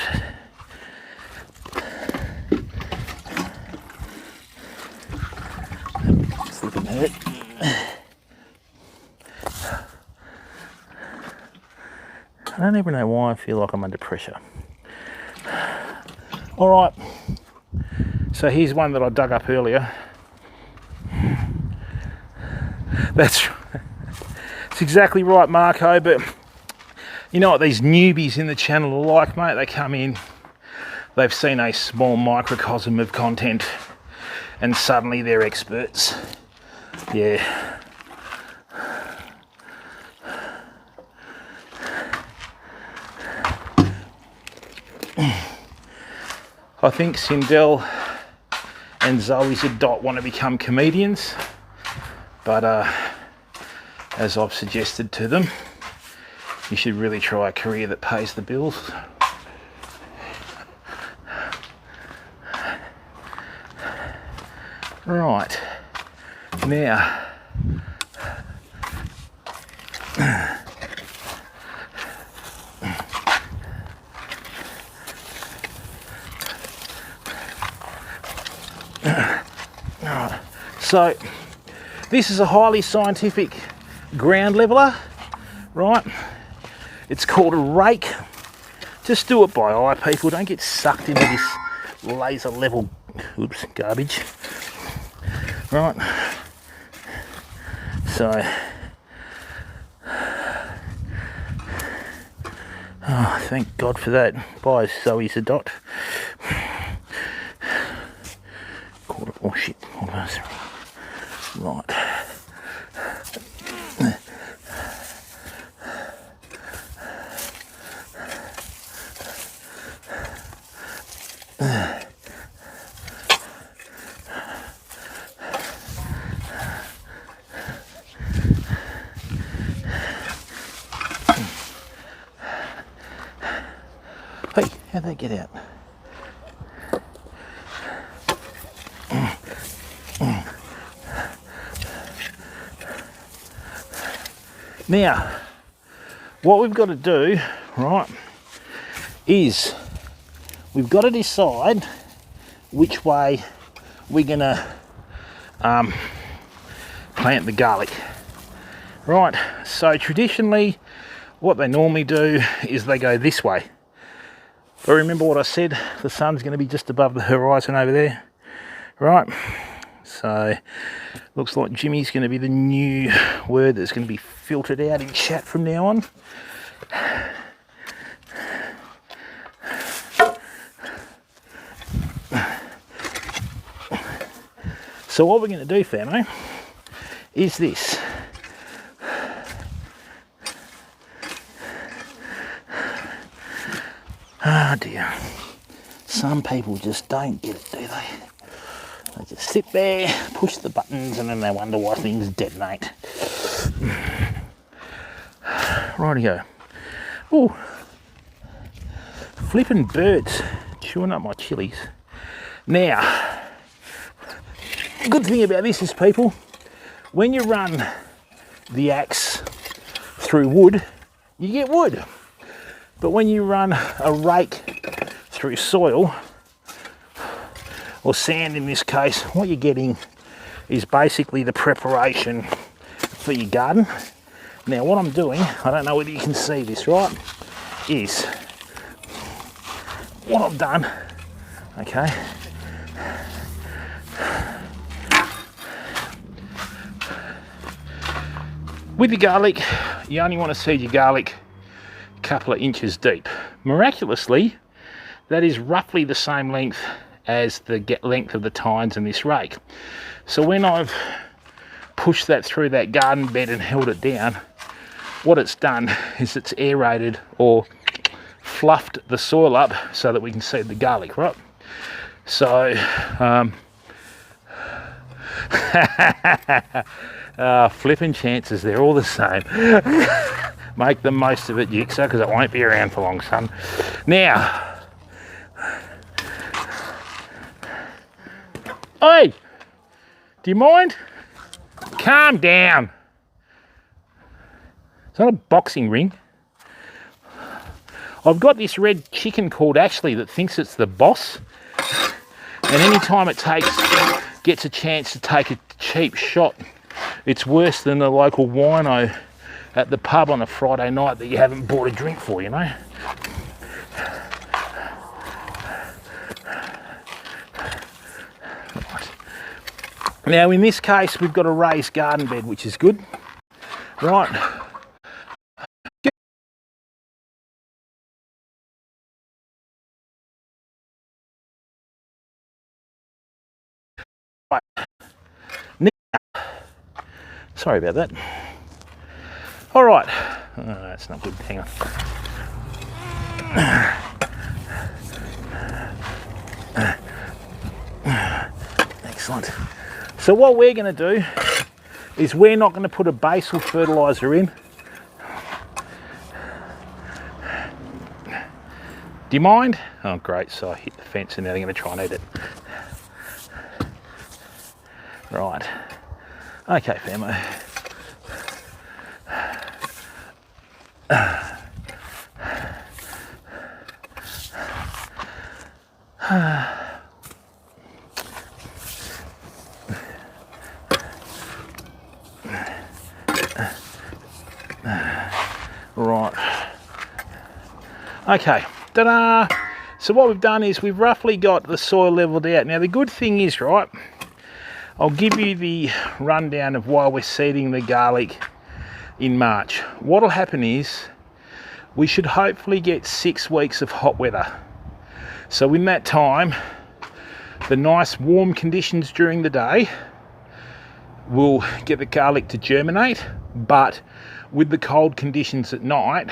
Slipping hurt. I don't even know why I feel like I'm under pressure. All right, so here's one that I dug up earlier. It's exactly right, Marco, but you know what these newbies in the channel are like, mate? They come in, they've seen a small microcosm of content, and suddenly they're experts. Yeah. I think Sindel and Zoe's a dot want to become comedians, but as I've suggested to them, you should really try a career that pays the bills. Right, now so this is a highly scientific ground leveler, right? It's called a rake. Just do it by eye, people. Don't get sucked into this laser level garbage, right? So oh, thank God for that. Bye, Zoe Zadot. Oh shit, almost. Right. Hey, how'd that get out? Now, what we've got to do, right, is we've got to decide which way we're going to plant the garlic. Right, so traditionally what they normally do is they go this way. But remember what I said, the sun's going to be just above the horizon over there, right? So looks like Jimmy's going to be the new word that's going to be filtered out in chat from now on. So what we're going to do, famo, is this. Oh dear. Some people just don't get it, do they? They just sit there, push the buttons, and then they wonder why things detonate. Rightio. Oh, flipping birds chewing up my chilies. Now, good thing about this is, people, when you run the axe through wood, you get wood. But when you run a rake through soil, or sand in this case, what you're getting is basically the preparation for your garden. Now what I'm doing, I don't know whether you can see this, right, is what I've done, okay, with your garlic, you only want to seed your garlic a couple of inches deep. Miraculously, that is roughly the same length as the length of the tines in this rake. So when I've pushed that through that garden bed and held it down, what it's done is it's aerated or fluffed the soil up so that we can seed the garlic, right? So flipping chances, they're all the same. Make the most of it, Jigsaw, because it won't be around for long, son. Now, oi, do you mind? Calm down. It's not a boxing ring. I've got this red chicken called Ashley that thinks it's the boss. And anytime it gets a chance to take a cheap shot, it's worse than the local wino at the pub on a Friday night that you haven't bought a drink for, you know. Now in this case we've got a raised garden bed, which is good, right? Now, sorry about that. All right, that's not good. Hang on. Excellent. So what we're going to do is we're not going to put a basal fertiliser in. Do you mind? Oh great, so I hit the fence and now they're going to try and eat it. Right. Okay, famo. Right. Okay. Ta-da! So what we've done is we've roughly got the soil leveled out. Now the good thing is, right, I'll give you the rundown of why we're seeding the garlic in March. What'll happen is we should hopefully get 6 weeks of hot weather. So in that time, the nice warm conditions during the day will get the garlic to germinate, but with the cold conditions at night,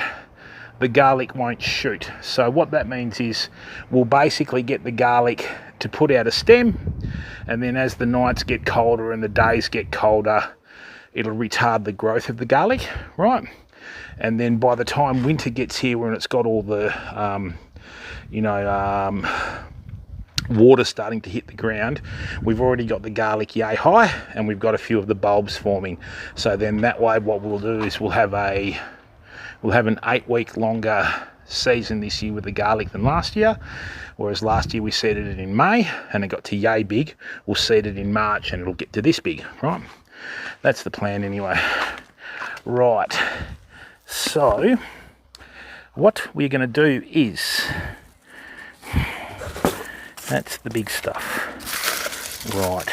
the garlic won't shoot. So what that means is we'll basically get the garlic to put out a stem, and then as the nights get colder and the days get colder, it'll retard the growth of the garlic, right? And then by the time winter gets here, when it's got all the water starting to hit the ground, we've already got the garlic yay high, and we've got a few of the bulbs forming. So then that way what we'll do is we'll have an 8-week longer season this year with the garlic than last year. Whereas last year we seeded it in May and it got to yay big. We'll seed it in March and it'll get to this big, right? That's the plan anyway. Right, so what we're going to do is, that's the big stuff. Right,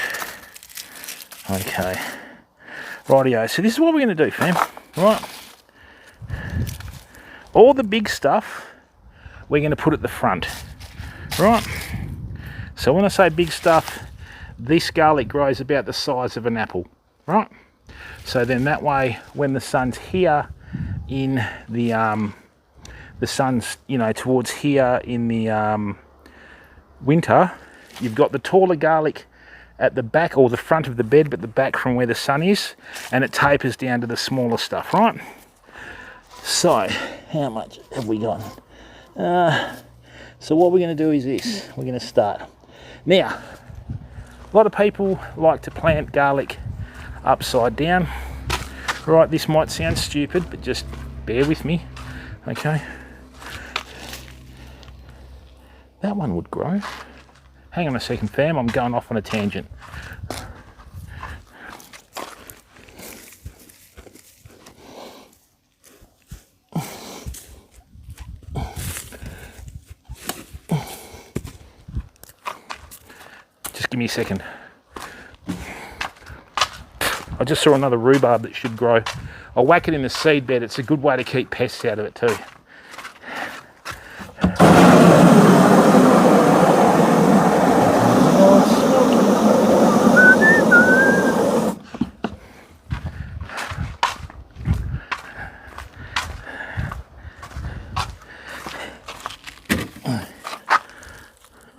okay. Rightio, so this is what we're going to do, fam. Right, all the big stuff we're going to put at the front, right? So when I say big stuff, this garlic grows about the size of an apple, right? So then that way, when the sun's here in the sun's, towards here in the winter, you've got the taller garlic at the back or the front of the bed, but the back from where the sun is, and it tapers down to the smaller stuff, right? So how much have we got? So what we're going to do is this. We're going to start. Now, a lot of people like to plant garlic upside down. Right, this might sound stupid, but just bear with me, okay? That one would grow. Hang on a second, fam, I'm going off on a tangent. Just give me a second. I just saw another rhubarb that should grow. I'll whack it in the seed bed. It's a good way to keep pests out of it too.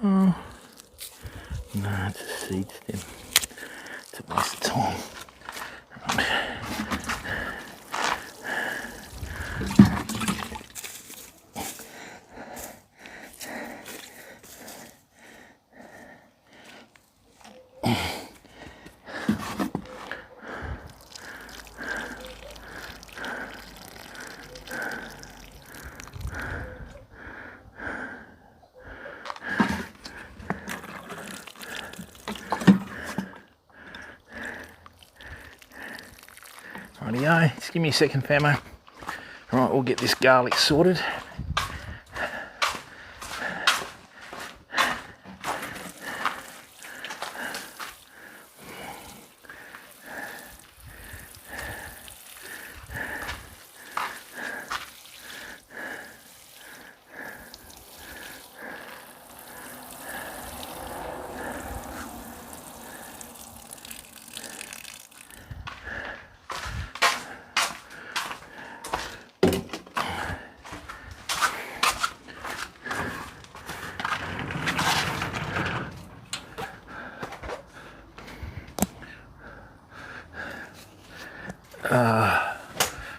Oh, no, it's a seed stem. It's a waste of time. Rightio, just give me a second, famo. Right, we'll get this garlic sorted.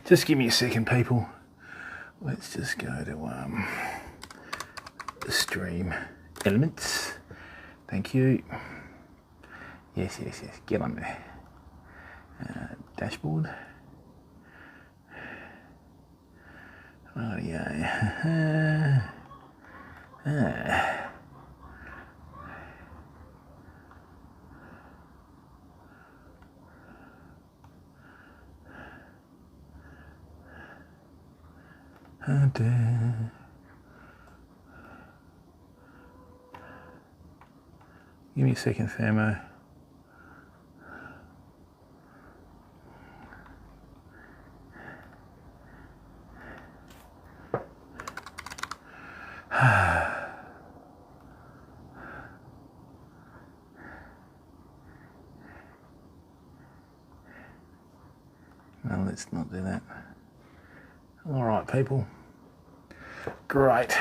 Just give me a second, people. Let's just go to the stream elements. Thank you. Yes, get on there. Dashboard. Rightio. Give me a second, Thermo. No, let's not do that. All right, people. Great.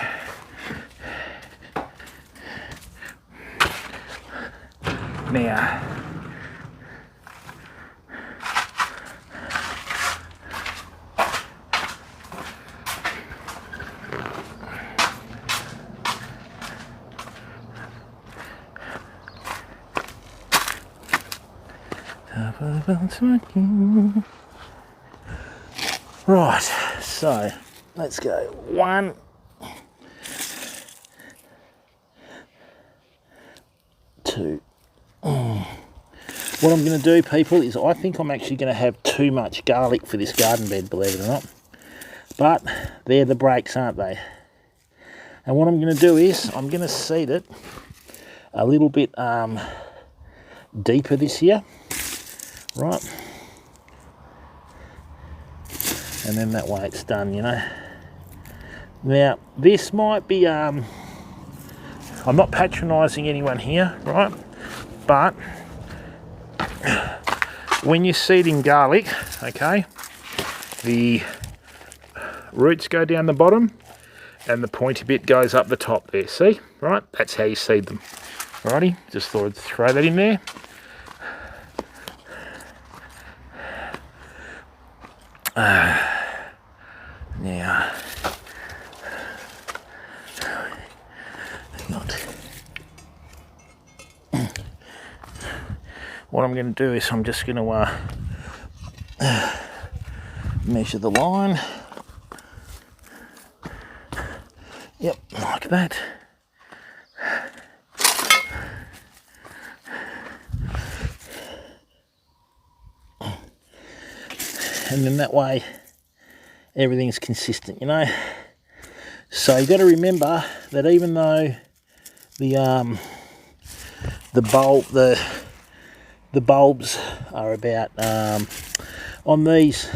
Now, right, so let's go. 1, 2. What I'm going to do, people, is I think I'm actually going to have too much garlic for this garden bed, believe it or not. But they're the breaks, aren't they? And what I'm going to do is I'm going to seed it a little bit deeper this year, right? And then that way it's done, you know. Now, this might be, I'm not patronising anyone here, right? But when you're seeding garlic, okay, the roots go down the bottom and the pointy bit goes up the top there, see? Right? That's how you seed them. Alrighty, just thought I'd throw that in there. Now, what I'm going to do is I'm just going to measure the line. Yep, like that. And then that way everything's consistent, you know. So you've got to remember that even though the bulbs are about on these,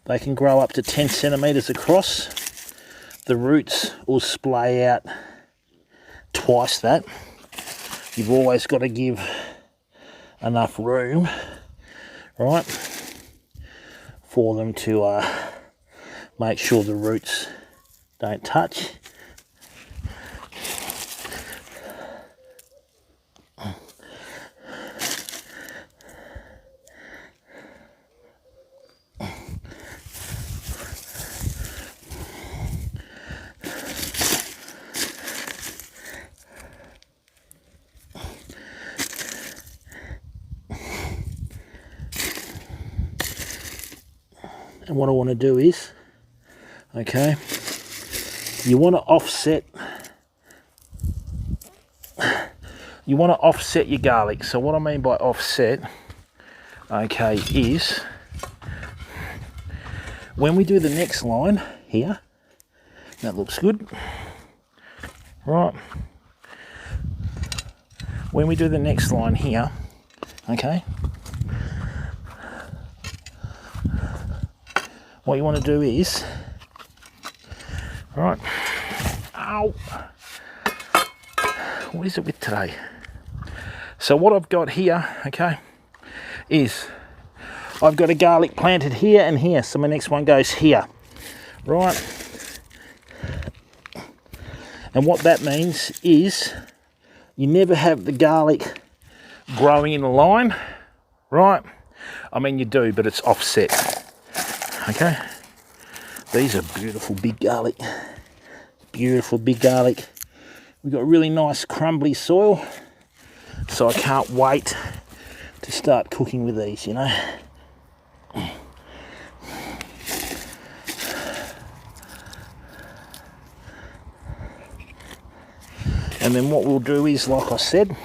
they can grow up to 10 centimeters across. The roots will splay out twice that. You've always got to give enough room, right, for them to make sure the roots don't touch. And what I want to do is, okay, you want to offset your garlic. So what I mean by offset, okay, is when we do the next line here, that looks good, right? When we do the next line here, okay, what you want to do is, right, ow, what is it with today? So what I've got here, okay, is I've got a garlic planted here and here, so my next one goes here, right? And what that means is you never have the garlic growing in a line, right? I mean, you do, but it's offset. Okay, these are beautiful big garlic. Beautiful big garlic. We've got really nice crumbly soil. So I can't wait to start cooking with these, you know. And then what we'll do is, like I said,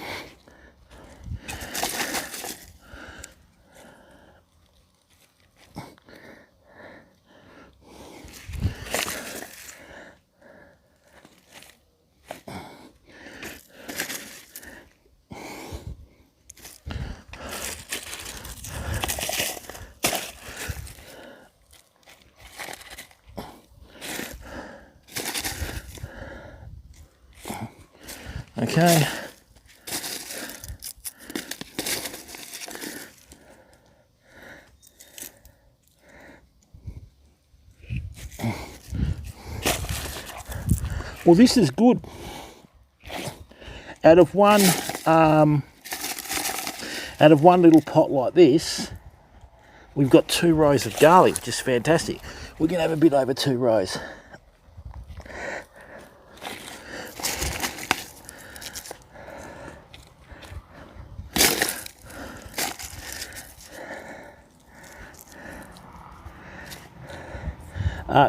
okay. Well, this is good. Out of one little pot like this, we've got 2 rows of garlic, which is fantastic. We're gonna have a bit over 2 rows.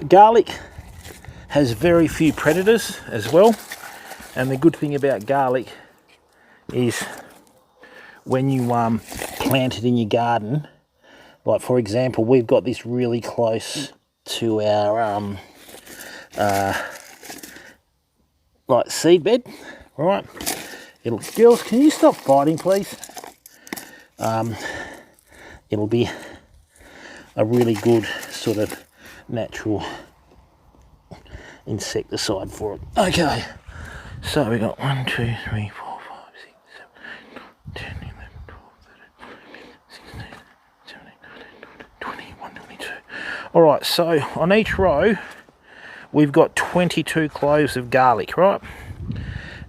Garlic has very few predators as well, and the good thing about garlic is when you plant it in your garden, like for example, we've got this really close to our like seed bed, right? Girls, can you stop fighting, please? It'll be a really good sort of natural insecticide for it. Okay, so we got 1, 2, 3, 4, 5, 6, 7, 10, 11, 12, 13, 16, 17, 18, 21, 22. All right, so on each row, we've got 22 cloves of garlic, right?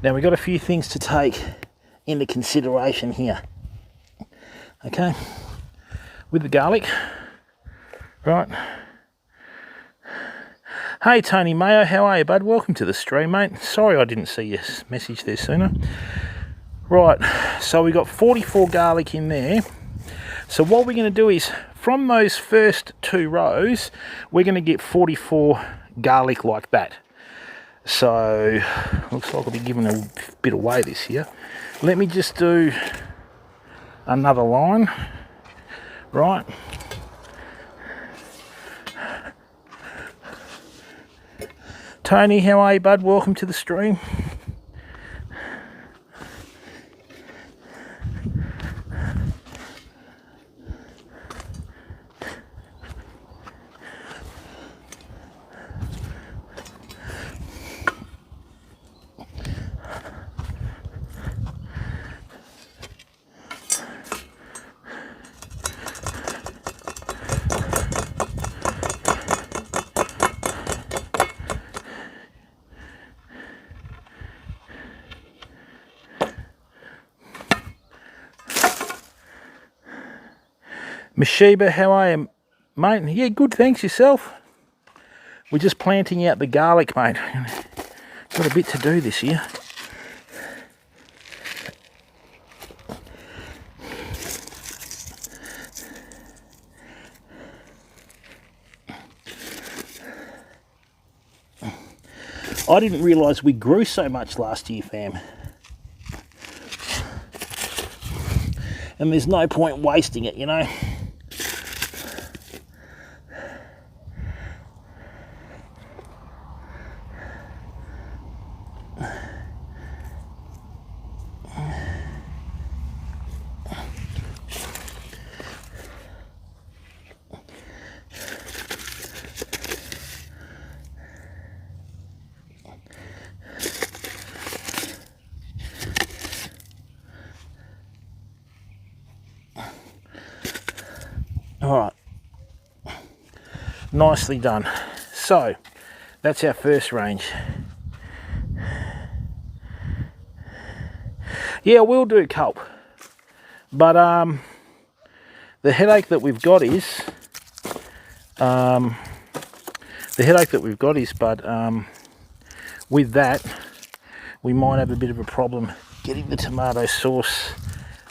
Now we've got a few things to take into consideration here. Okay, with the garlic, right? Hey Tony Mayo, how are you, bud? Welcome to the stream, mate. Sorry I didn't see your message there sooner. Right, so we got 44 garlic in there. So what we're going to do is, from those first 2 rows, we're going to get 44 garlic like that. So, looks like I'll be giving a bit away this year. Let me just do another line, right? Tony, how are you, bud? Welcome to the stream. Mashiba, how are you, mate? Yeah, good, thanks. Yourself? We're just planting out the garlic, mate. Got a bit to do this year. I didn't realise we grew so much last year, fam. And there's no point wasting it, you know. All right, nicely done. So that's our first range. Yeah, we'll do kelp, but the headache that we've got is with that we might have a bit of a problem getting the tomato sauce.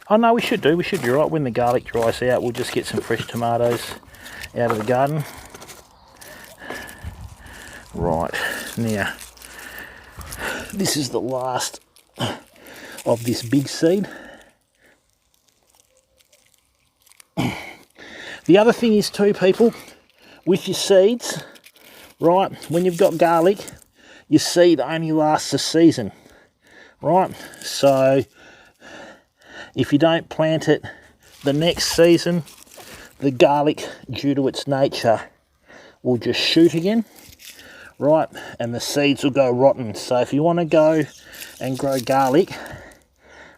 Oh no, we should be right. When the garlic dries out, we'll just get some fresh tomatoes out of the garden. Right, now, this is the last of this big seed. The other thing is too, people, with your seeds, right, when you've got garlic, your seed only lasts a season, right? So if you don't plant it the next season, the garlic, due to its nature, will just shoot again, right? And the seeds will go rotten. So if you want to go and grow garlic,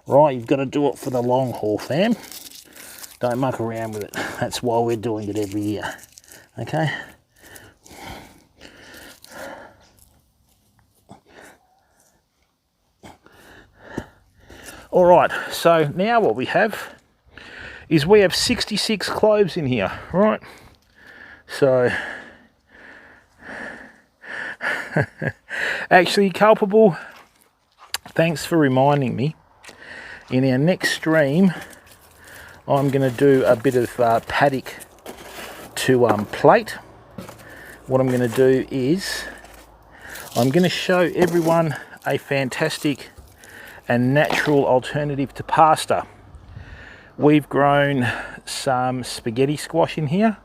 right, you've got to do it for the long haul, fam. Don't muck around with it. That's why we're doing it every year, okay? All right, so now what we have is we have 66 cloves in here, right? So, actually, Culpable, thanks for reminding me. In our next stream, I'm going to do a bit of paddock to plate. What I'm going to do is I'm going to show everyone a fantastic and natural alternative to pasta. We've grown some spaghetti squash in here.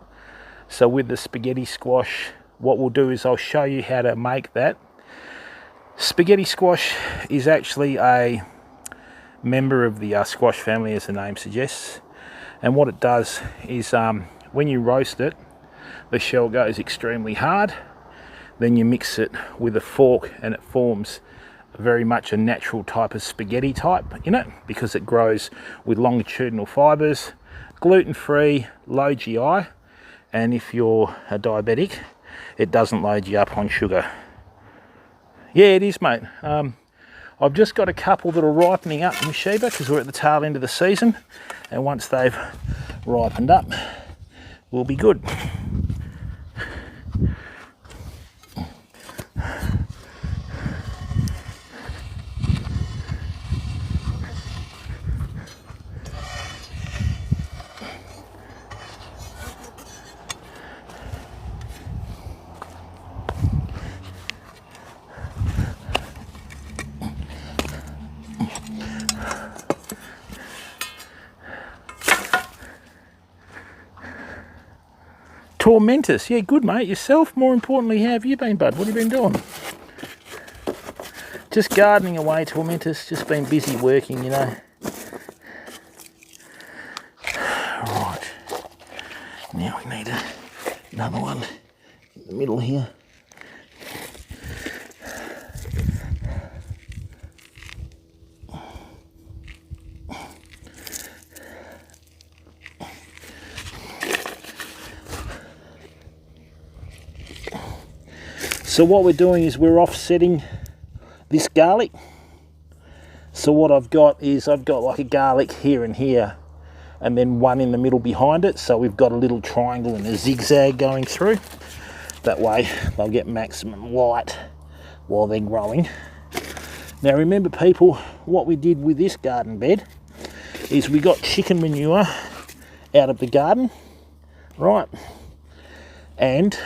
So with the spaghetti squash, what we'll do is I'll show you how to make that. Spaghetti squash is actually a member of the squash family, as the name suggests. And what it does is when you roast it, the shell goes extremely hard. Then you mix it with a fork and it forms very much a natural type of spaghetti type in it, because it grows with longitudinal fibres, gluten-free, low GI, and if you're a diabetic, it doesn't load you up on sugar. Yeah, it is, mate. I've just got a couple that are ripening up in Sheba because we're at the tail end of the season, and once they've ripened up, we'll be good. Tormentus, yeah, good, mate. Yourself, more importantly, how have you been, bud? What have you been doing? Just gardening away, Tormentus. Just been busy working, you know. Right. Now we need another one in the middle here. So what we're doing is we're offsetting this garlic. So what I've got is I've got like a garlic here and here, and then one in the middle behind it. So we've got a little triangle and a zigzag going through. That way they'll get maximum light while they're growing. Now remember, people, what we did with this garden bed is we got chicken manure out of the garden, right? And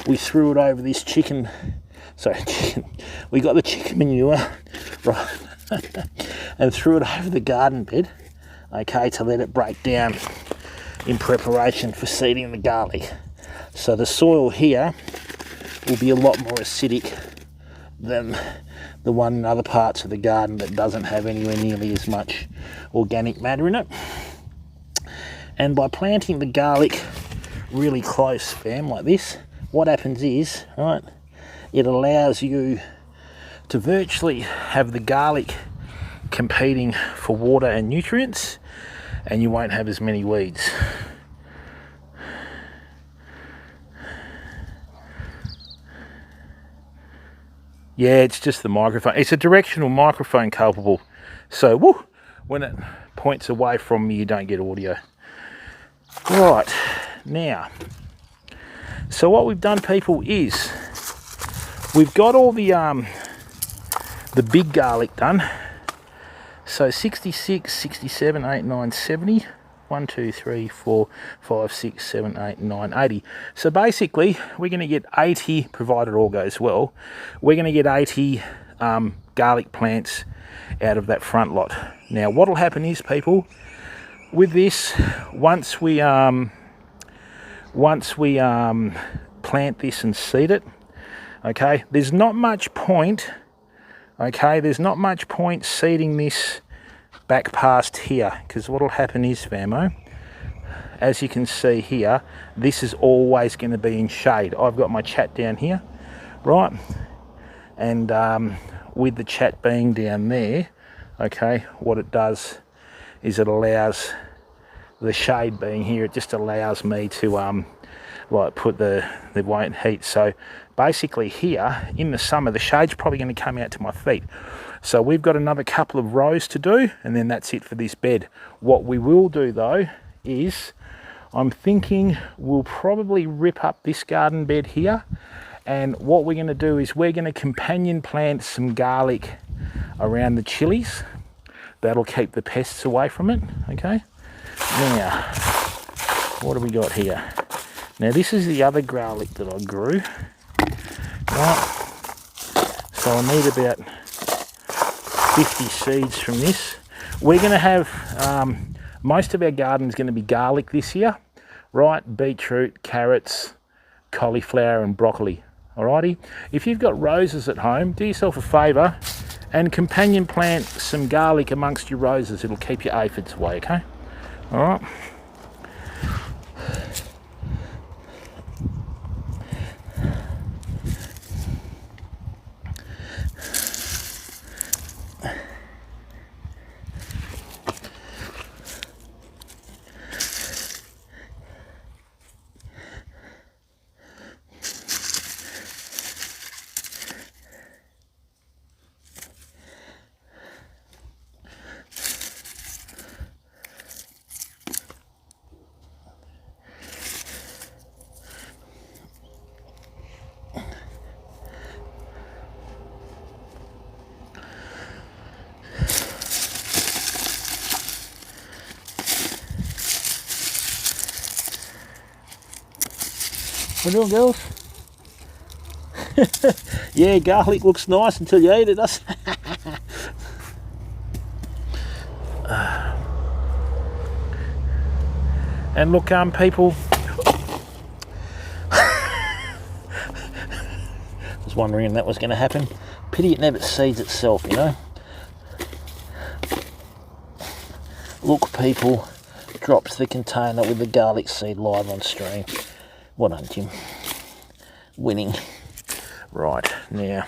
we threw it over this chicken. We got the chicken manure, right, and threw it over the garden bed, okay, to let it break down in preparation for seeding the garlic. So the soil here will be a lot more acidic than the one in other parts of the garden that doesn't have anywhere nearly as much organic matter in it. And by planting the garlic really close, fam, like this, what happens is, right, it allows you to virtually have the garlic competing for water and nutrients, and you won't have as many weeds. Yeah, it's just the microphone. It's a directional microphone, Culpable. So, woo, when it points away from me, you don't get audio. Right, now, so what we've done, people, is we've got all the the big garlic done. So 66, 67, 8, 9, 70. 1, 2, 3, 4, 5, 6, 7, 8, 9, 80. So basically, we're going to get 80, provided all goes well, we're going to get 80 garlic plants out of that front lot. Now, what will happen is, people, with this, once we plant this and seed it, okay, there's not much point, okay, there's not much point seeding this back past here, because what will happen is, famo, as you can see here, this is always going to be in shade. I've got my chat down here, right, and with the chat being down there, okay, what it does is it allows the shade being here, it just allows me to like put the won't heat. So basically here in the summer, the shade's probably going to come out to my feet. So we've got another couple of rows to do, and then that's it for this bed. What we will do though is, I'm thinking we'll probably rip up this garden bed here, and what we're going to do is we're going to companion plant some garlic around the chilies. That'll keep the pests away from it, okay? Now, what do we got here? Now this is the other garlic that I grew, right? So I need about 50 seeds from this. We're going to have, most of our garden is going to be garlic this year, right? Beetroot, carrots, cauliflower and broccoli, alrighty? If you've got roses at home, do yourself a favour and companion plant some garlic amongst your roses. It'll keep your aphids away, okay? Alright. What are you doing, girls? Yeah, garlic looks nice until you eat it, doesn't it? And look, people, I was wondering if that was going to happen. Pity it never seeds itself, you know. Look, people, drops the container with the garlic seed live on stream. Well done, Jim. Winning. Right, now.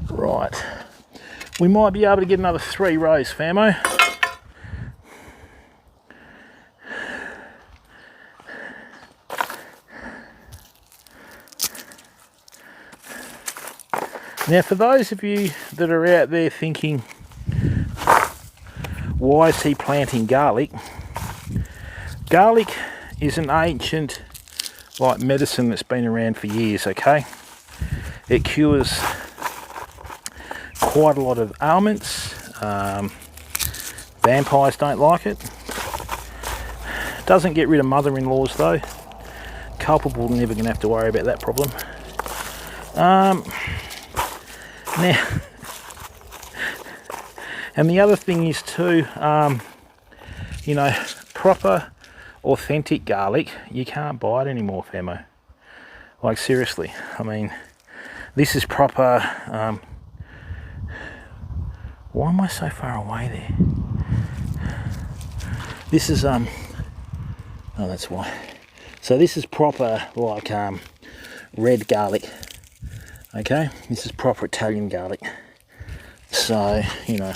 Right, we might be able to get another 3 rows, famo. Now, for those of you that are out there thinking, why is he planting garlic? Garlic is an ancient, like, medicine that's been around for years, okay? It cures quite a lot of ailments. Vampires don't like it. Doesn't get rid of mother-in-laws though. Culpable, never going to have to worry about that problem. Now, and the other thing is too, you know, proper, authentic garlic, you can't buy it anymore, famo. Like, seriously, I mean, this is proper. Why am I so far away there? This is Oh, that's why. So this is proper, like, red garlic. Okay, this is proper Italian garlic. So, you know.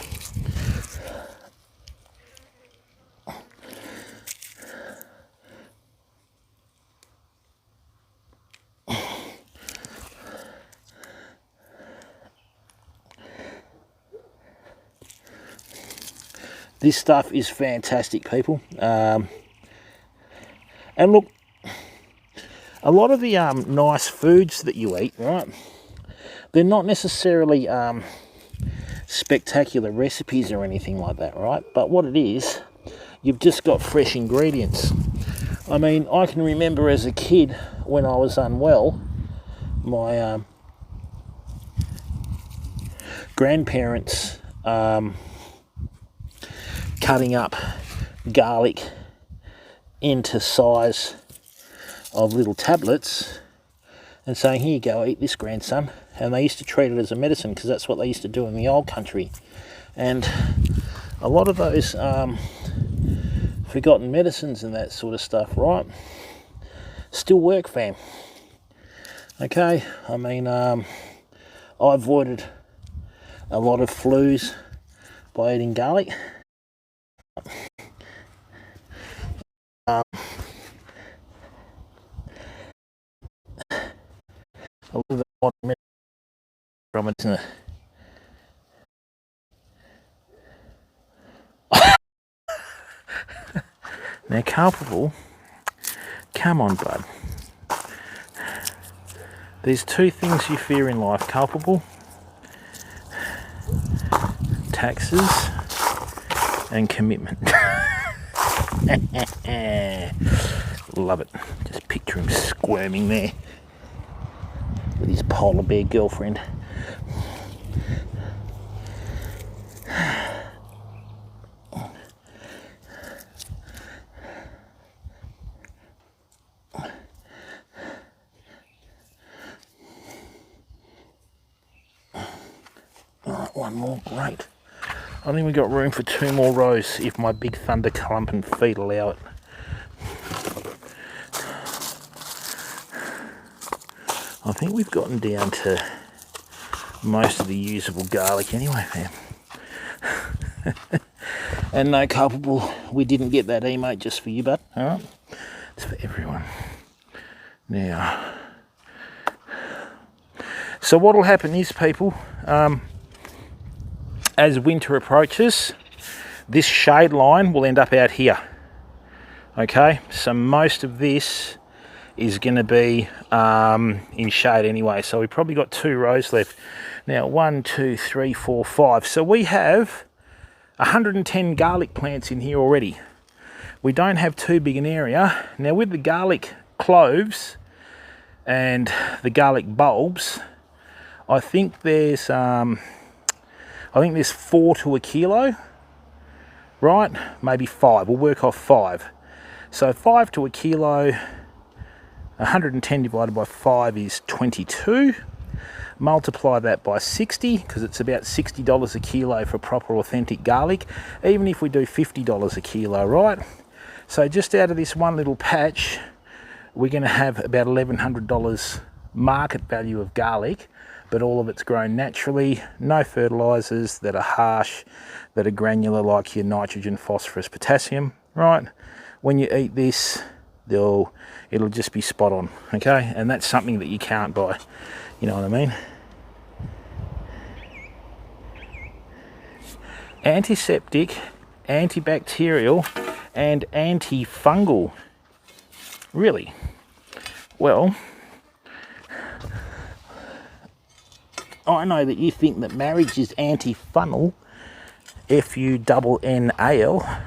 This stuff is fantastic, people. And look, a lot of the nice foods that you eat, right, they're not necessarily spectacular recipes or anything like that, right? But what it is, you've just got fresh ingredients. I mean, I can remember as a kid when I was unwell, my grandparents cutting up garlic into size of little tablets and saying, here you go, eat this, grandson. And they used to treat it as a medicine because that's what they used to do in the old country. And a lot of those forgotten medicines and that sort of stuff, right, still work, fam. Okay, I mean, I avoided a lot of flus by eating garlic. A little bit from it, isn't it? Now, culpable, come on, bud. There's two things you fear in life, culpable: taxes and commitment. Love it. Just picture him squirming there with his polar bear girlfriend. Alright, one more, great. I think we've got room for 2 more rows if my big thunder clumping feet allow it. I think we've gotten down to most of the usable garlic anyway, fam. And no, culpable, we didn't get that emote just for you, bud. Alright? It's for everyone. Now, so what'll happen is, people, as winter approaches, this shade line will end up out here. Okay, so most of this is going to be in shade anyway. So we've probably got 2 rows left. Now, 1, 2, 3, 4, 5. So we have 110 garlic plants in here already. We don't have too big an area. Now, with the garlic cloves and the garlic bulbs, I think there's 4 to a kilo, right? Maybe 5. We'll work off 5. So 5 to a kilo, 110 divided by 5 is 22. Multiply that by 60, because it's about $60 a kilo for proper authentic garlic, even if we do $50 a kilo, right? So just out of this one little patch, we're going to have about $1,100 market value of garlic, but all of it's grown naturally, no fertilizers that are harsh, that are granular like your nitrogen, phosphorus, potassium, right? When you eat this, it'll just be spot on, okay? And that's something that you can't buy, you know what I mean? Antiseptic, antibacterial, and antifungal. Really? Well, I know that you think that marriage is anti-funnel, F-U-N-N-A-L.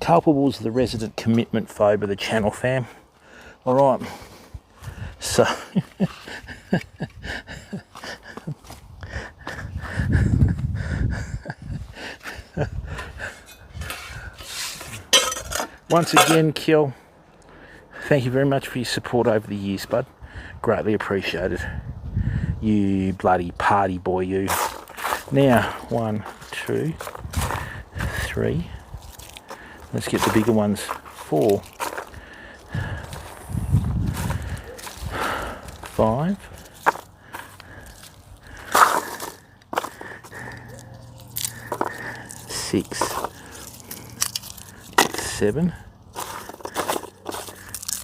Culpable's the resident commitment phobe of the channel, fam. Alright, so once again, Kill, thank you very much for your support over the years, bud. Greatly appreciated. You bloody party boy, you. Now, 1, 2, 3. Let's get the bigger ones. 4, 5, 6, 7,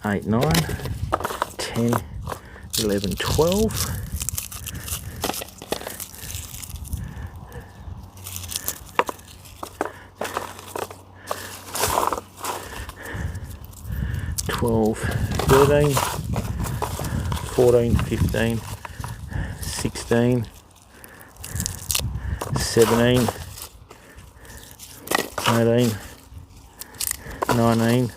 8, 9, 10, 11, 12. 12, 13, 14, 15, 16, 17, 18, 19,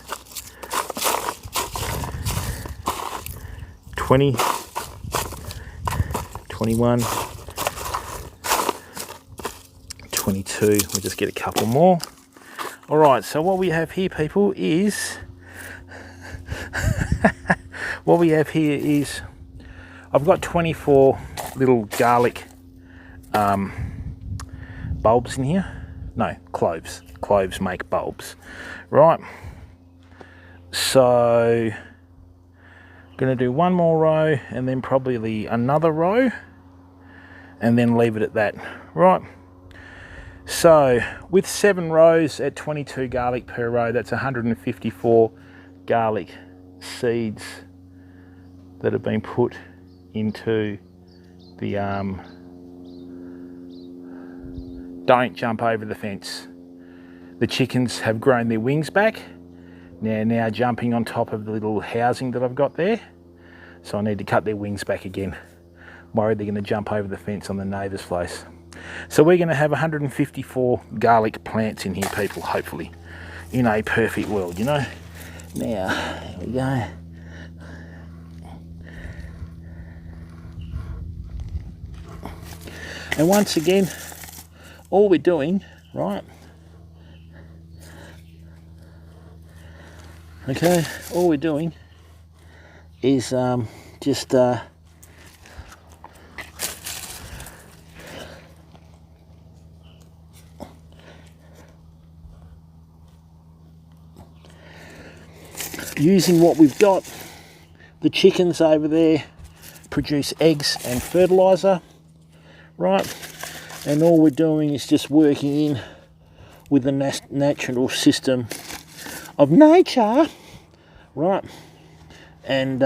20, 21, 22. We'll just get a couple more. Alright, so what we have here, people, is I've got 24 little garlic bulbs in here. No, cloves. Cloves make bulbs. Right. So I'm going to do one more row and then probably another row and then leave it at that. Right. So with 7 rows at 22 garlic per row, that's 154 garlic seeds that have been put into the don't jump over the fence. The chickens have grown their wings back. They're now jumping on top of the little housing that I've got there. So I need to cut their wings back again. I'm worried they're going to jump over the fence on the neighbour's place. So we're going to have 154 garlic plants in here, people, hopefully. In a perfect world, you know. Now, here we go. And once again, all we're doing, right, okay, all we're doing is just using what we've got. The chickens over there produce eggs and fertiliser, right? And all we're doing is just working in with the natural system of nature, right? And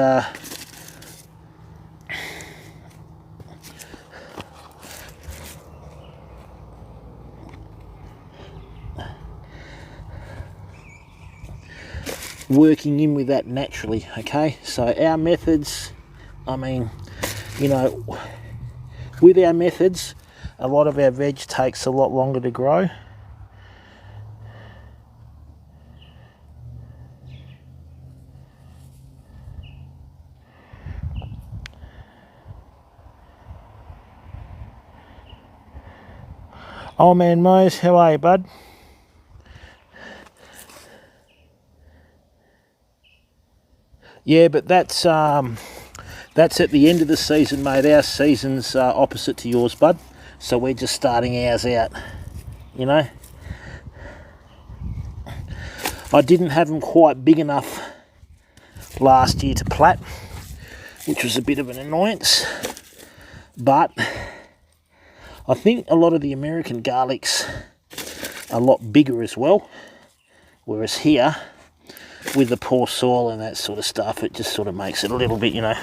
working in with that naturally, okay? So our methods, I mean, you know, with our methods, a lot of our veg takes a lot longer to grow. Oh man, Mose, how are you, bud? Yeah, but that's at the end of the season, mate. Our season's opposite to yours, bud. So we're just starting ours out, you know. I didn't have them quite big enough last year to plat, which was a bit of an annoyance. But I think a lot of the American garlics are a lot bigger as well. Whereas here, with the poor soil and that sort of stuff, it just sort of makes it a little bit, you know.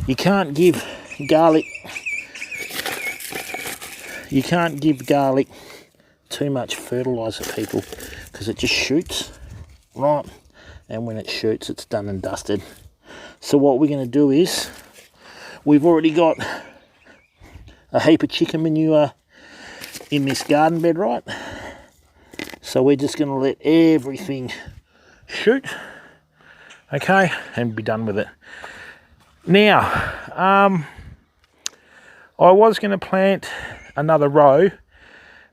You can't give garlic too much fertiliser, people, because it just shoots, right? And when it shoots, it's done and dusted. So what we're going to do is, we've already got a heap of chicken manure in this garden bed, right? So we're just going to let everything shoot, okay, and be done with it. Now, I was going to plant another row,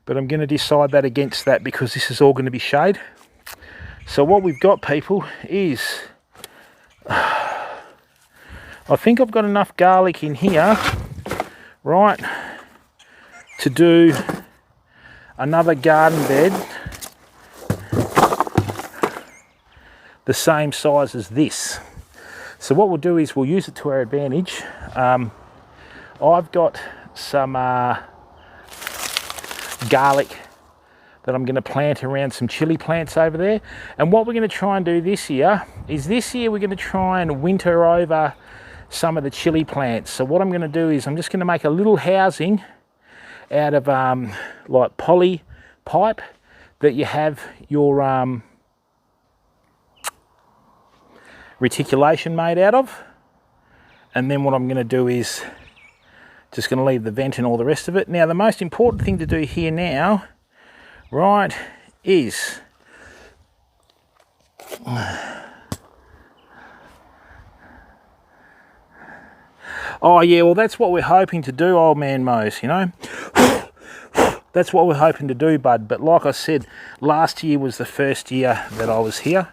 but I'm going to decide that against that because this is all going to be shade. So what we've got, people, is I think I've got enough garlic in here, right, to do another garden bed the same size as this. So what we'll do is we'll use it to our advantage. I've got some garlic that I'm going to plant around some chili plants over there. And what we're going to try and do this year is we're going to try and winter over some of the chili plants. So what I'm going to do is I'm just going to make a little housing out of like poly pipe that you have your reticulation made out of. And then what I'm going to do is just going to leave the vent and all the rest of it. Now the most important thing to do here now, right, is oh yeah, well that's what we're hoping to do, old man Mose, you know. That's what we're hoping to do, bud. But like I said, last year was the first year that I was here,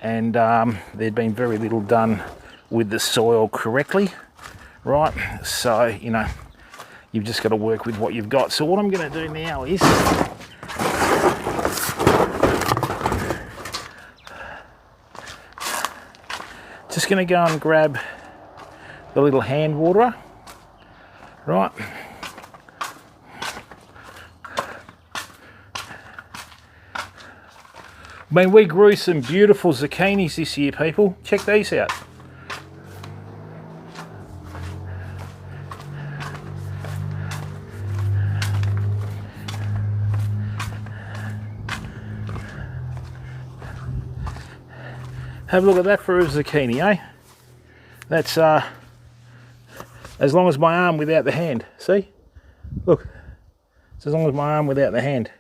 and there'd been very little done with the soil correctly, right? So, you know, you've just got to work with what you've got. So what I'm going to do now is just going to go and grab the little hand waterer, right? I mean, we grew some beautiful zucchinis this year, people. Check these out. Have a look at that for a zucchini, eh? That's as long as my arm without the hand. See? Look, it's as long as my arm without the hand.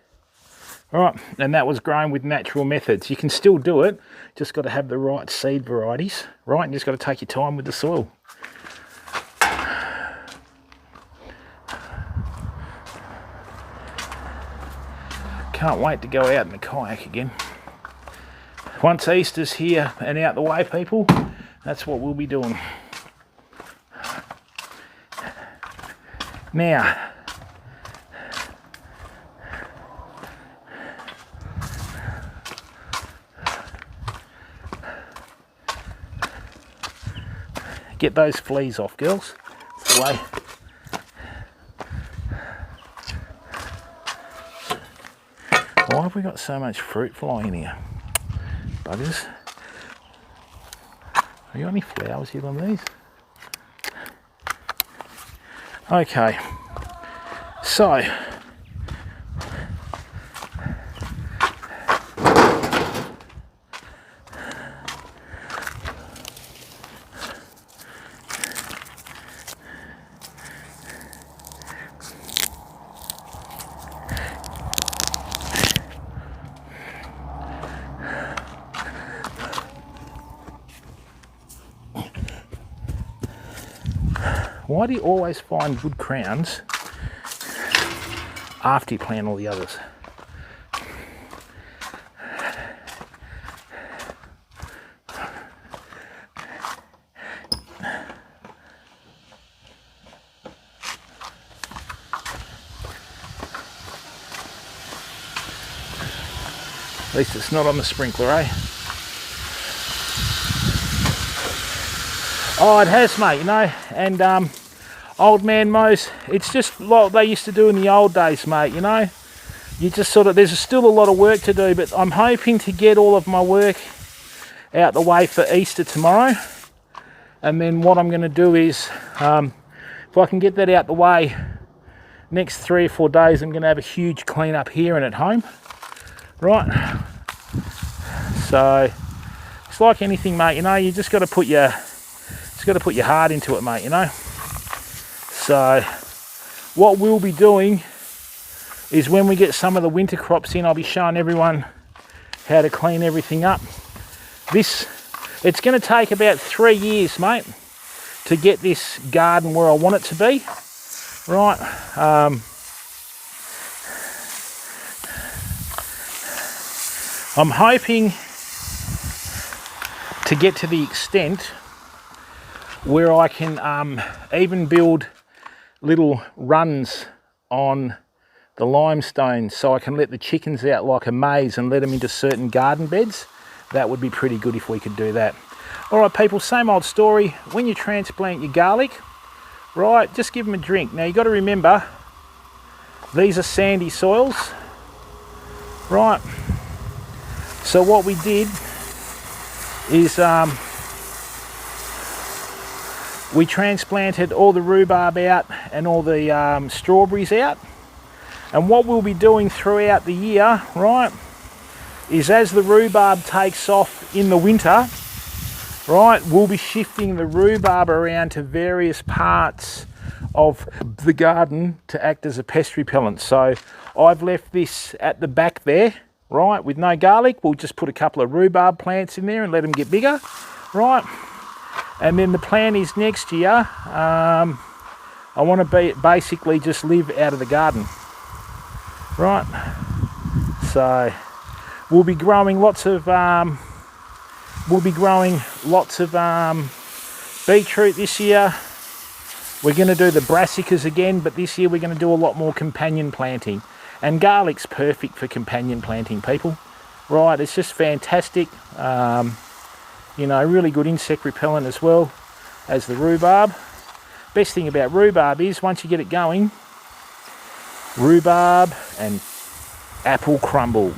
All right, and that was grown with natural methods. You can still do it, just got to have the right seed varieties, right? And just got to take your time with the soil. Can't wait to go out in the kayak again. Once Easter's here and out the way, people, that's what we'll be doing. Now, get those fleas off, girls. That's the way. Why have we got so much fruit flying here? Buggers. Have you got any flowers yet on these? Okay. So, why do you always find good crowns after you plant all the others? At least it's not on the sprinkler, eh? Oh, it has, mate, you know, and old man Mose, it's just like they used to do in the old days, mate, you know. You just sort of, there's still a lot of work to do, but I'm hoping to get all of my work out the way for Easter tomorrow. And then what I'm going to do is, if I can get that out the way, next 3 or 4 days, I'm going to have a huge clean up here and at home, right? So it's like anything, mate, you know, you just got to put your heart into it, mate, you know. So what we'll be doing is when we get some of the winter crops in, I'll be showing everyone how to clean everything up. It's going to take about 3 years, mate, to get this garden where I want it to be, right? I'm hoping to get to the extent where I can even build little runs on the limestone so I can let the chickens out like a maze and let them into certain garden beds. That would be pretty good if we could do that. All right, people, same old story. When you transplant your garlic, right, just give them a drink. Now, you got to remember, these are sandy soils, right? So what we did is we transplanted all the rhubarb out and all the strawberries out. And what we'll be doing throughout the year, right, is as the rhubarb takes off in the winter, right, we'll be shifting the rhubarb around to various parts of the garden to act as a pest repellent. So I've left this at the back there, right, with no garlic. We'll just put a couple of rhubarb plants in there and let them get bigger, right? And then the plan is next year, I want to basically just live out of the garden, right? So we'll be growing lots of beetroot this year. We're going to do the brassicas again, but this year we're going to do a lot more companion planting. And garlic's perfect for companion planting, people. Right, it's just fantastic. You know, really good insect repellent as well as the rhubarb. Best thing about rhubarb is once you get it going, rhubarb and apple crumble.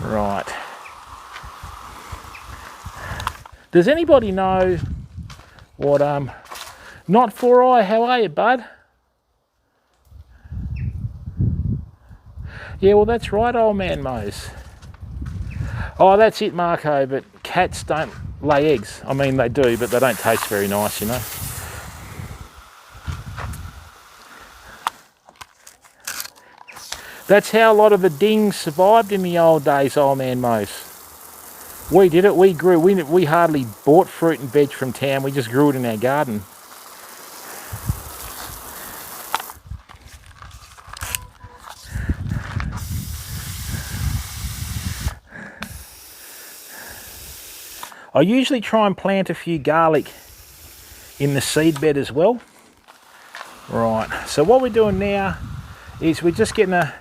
Right. Does anybody know what not 4i, how are you, bud? Yeah, well, that's right, old man Mose. Oh, that's it, Marco, but cats don't lay eggs. I mean, they do, but they don't taste very nice, you know. That's how a lot of the dings survived in the old days, old man Mose. We did it, we grew, we hardly bought fruit and veg from town, we just grew it in our garden. I usually try and plant a few garlic in the seed bed as well. Right, so what we're doing now is we're just getting a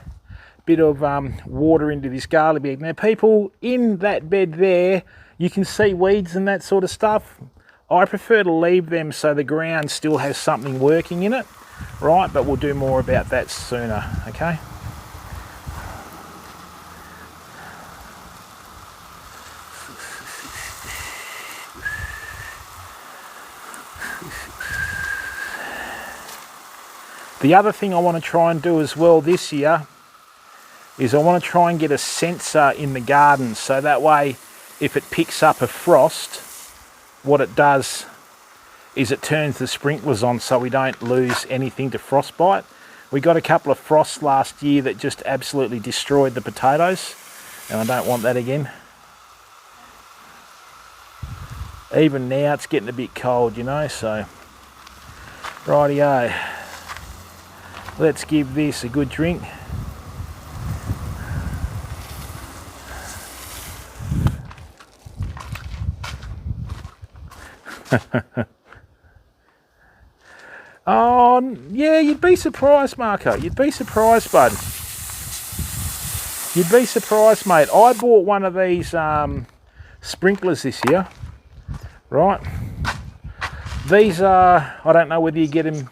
bit of water into this garlic bed. Now people, in that bed there, you can see weeds and that sort of stuff. I prefer to leave them so the ground still has something working in it, right? But we'll do more about that sooner, okay? The other thing I want to try and do as well this year is I want to try and get a sensor in the garden, so that way if it picks up a frost, what it does is it turns the sprinklers on so we don't lose anything to frostbite. We got a couple of frosts last year that just absolutely destroyed the potatoes, and I don't want that again. Even now it's getting a bit cold, you know, so rightio. Let's give this a good drink. Oh, yeah, you'd be surprised, Marco. You'd be surprised, bud. You'd be surprised, mate. I bought one of these sprinklers this year, right? These are, I don't know whether you get them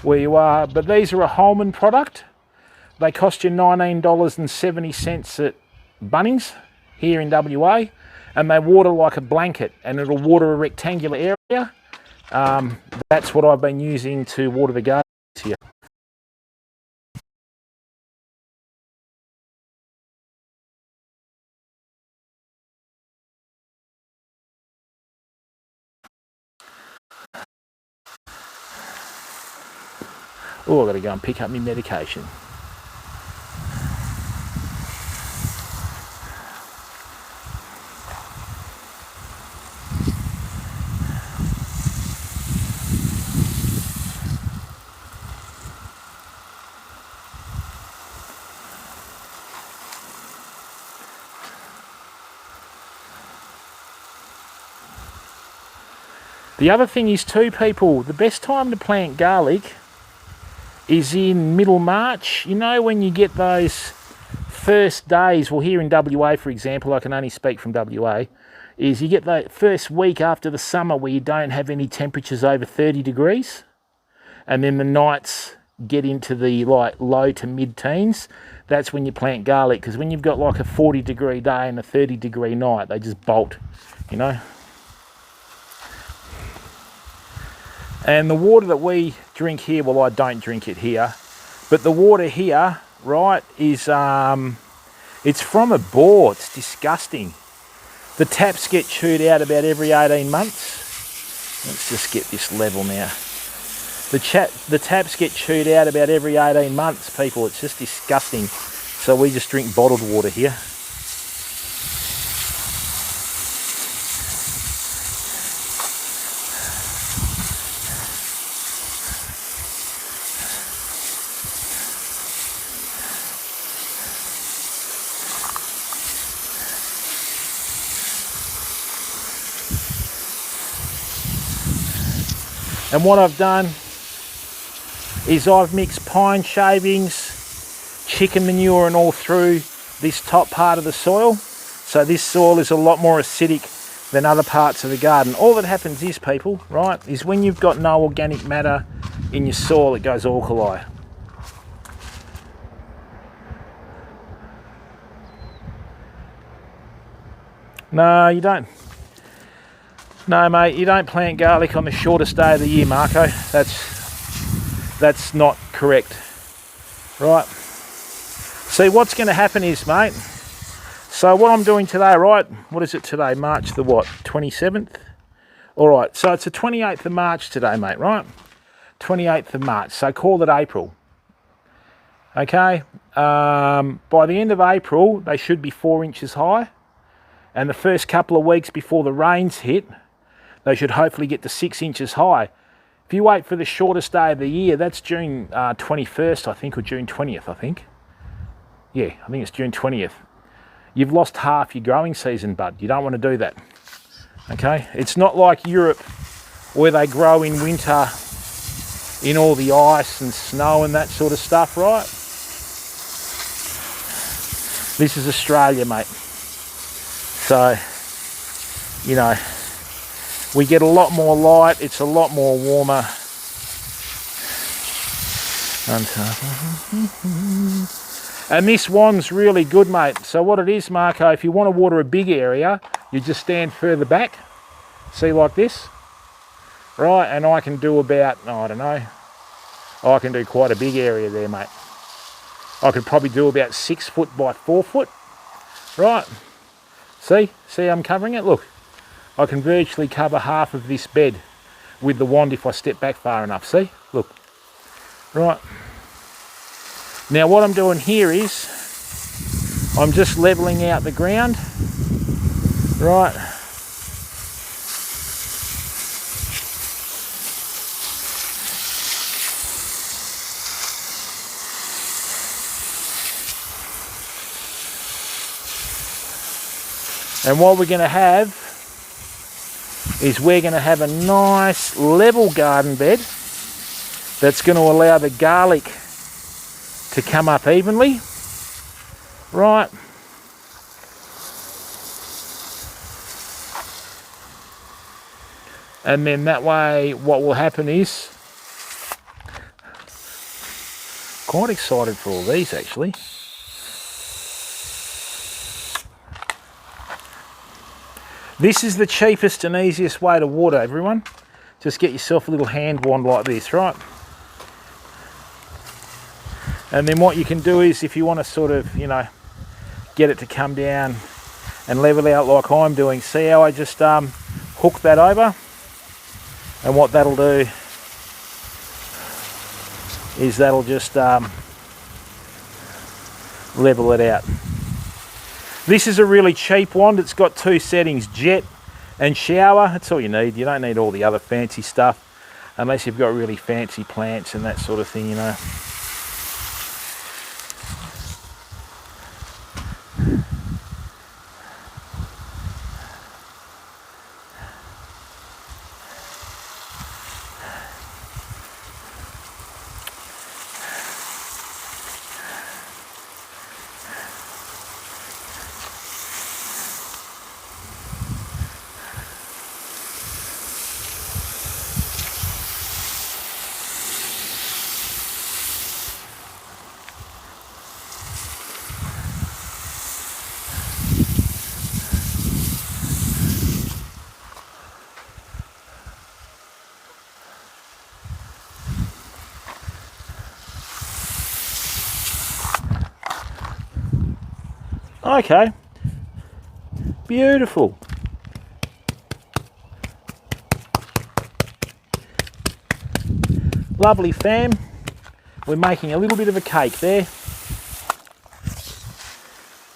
where you are, but these are a Holman product. They cost you $19.70 at Bunnings here in WA, and they water like a blanket, and it'll water a rectangular area. That's what I've been using to water the garden here. Oh, I've got to go and pick up my medication. The other thing is too, people, the best time to plant garlic is in middle March. You know, when you get those first days, well, here in WA, for example, I can only speak from WA, is you get the first week after the summer where you don't have any temperatures over 30 degrees, and then the nights get into the like low to mid-teens. That's when you plant garlic, because when you've got like a 40-degree day and a 30-degree night, they just bolt, you know. And the water that we drink here, well, I don't drink it here, but the water here, right, is it's from a bore. It's disgusting. The taps get chewed out about every 18 months. Let's just get this level now. The taps get chewed out about every 18 months, people. It's just disgusting. So we just drink bottled water here. And what I've done is I've mixed pine shavings, chicken manure and all through this top part of the soil. So this soil is a lot more acidic than other parts of the garden. All that happens is, people, right, is when you've got no organic matter in your soil, it goes alkali. No, you don't. No, mate, you don't plant garlic on the shortest day of the year, Marco. That's not correct. Right. See, what's going to happen is, mate, so what I'm doing today, right, what is it today? March the what? 27th? All right, so it's the 28th of March today, mate, right? 28th of March, so call it April. Okay? By the end of April, they should be 4 inches high. And the first couple of weeks before the rains hit, they should hopefully get to 6 inches high. If you wait for the shortest day of the year, that's June 21st, I think, or June 20th, I think. Yeah, I think it's June 20th. You've lost half your growing season, bud. You don't want to do that. Okay? It's not like Europe where they grow in winter in all the ice and snow and that sort of stuff, right? This is Australia, mate. So, you know, we get a lot more light, it's a lot more warmer. And this one's really good, mate. So what it is, Marco, if you want to water a big area, you just stand further back. See, like this? Right, and I can do about, I don't know, I can do quite a big area there, mate. I could probably do about 6 foot by 4 foot. Right. See I'm covering it? Look. I can virtually cover half of this bed with the wand if I step back far enough. See? Look. Right. Now what I'm doing here is I'm just levelling out the ground. Right. And what we're going to have is we're going to have a nice level garden bed that's going to allow the garlic to come up evenly. Right. And then that way what will happen is, quite excited for all these actually. This is the cheapest and easiest way to water, everyone. Just get yourself a little hand wand like this, right? And then what you can do is, if you want to sort of, you know, get it to come down and level out like I'm doing, see how I just hook that over? And what that'll do is that'll just level it out. This is a really cheap wand. It's got 2 settings, jet and shower. That's all you need. You don't need all the other fancy stuff unless you've got really fancy plants and that sort of thing, you know. Okay. Beautiful. Lovely fam. We're making a little bit of a cake there.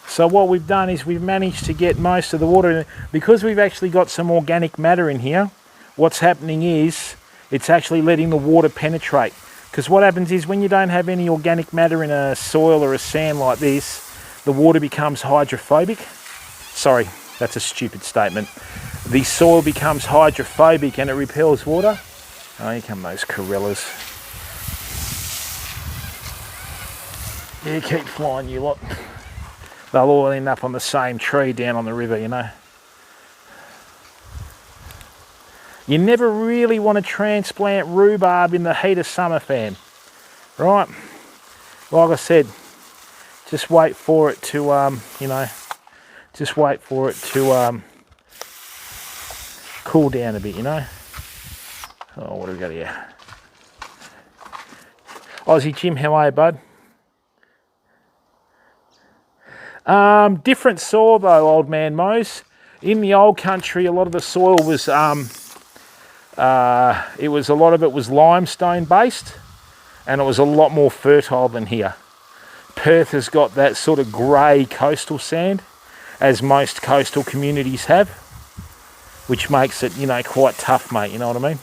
So what we've done is we've managed to get most of the water in. Because we've actually got some organic matter in here, what's happening is it's actually letting the water penetrate. Because what happens is when you don't have any organic matter in a soil or a sand like this, the water becomes hydrophobic. Sorry, that's a stupid statement. The soil becomes hydrophobic and it repels water. Oh, here come those corellas. Yeah, keep flying, you lot. They'll all end up on the same tree down on the river, you know. You never really want to transplant rhubarb in the heat of summer, fam. Right? Like I said, just wait for it to, you know, just wait for it to cool down a bit, you know. Oh, what do we got here? Aussie Jim, how are you, bud? Different soil though, old man Mose. In the old country, a lot of the soil was, a lot of it was limestone based, and it was a lot more fertile than here. Perth has got that sort of grey coastal sand, as most coastal communities have, which makes it, you know, quite tough, mate, you know what I mean?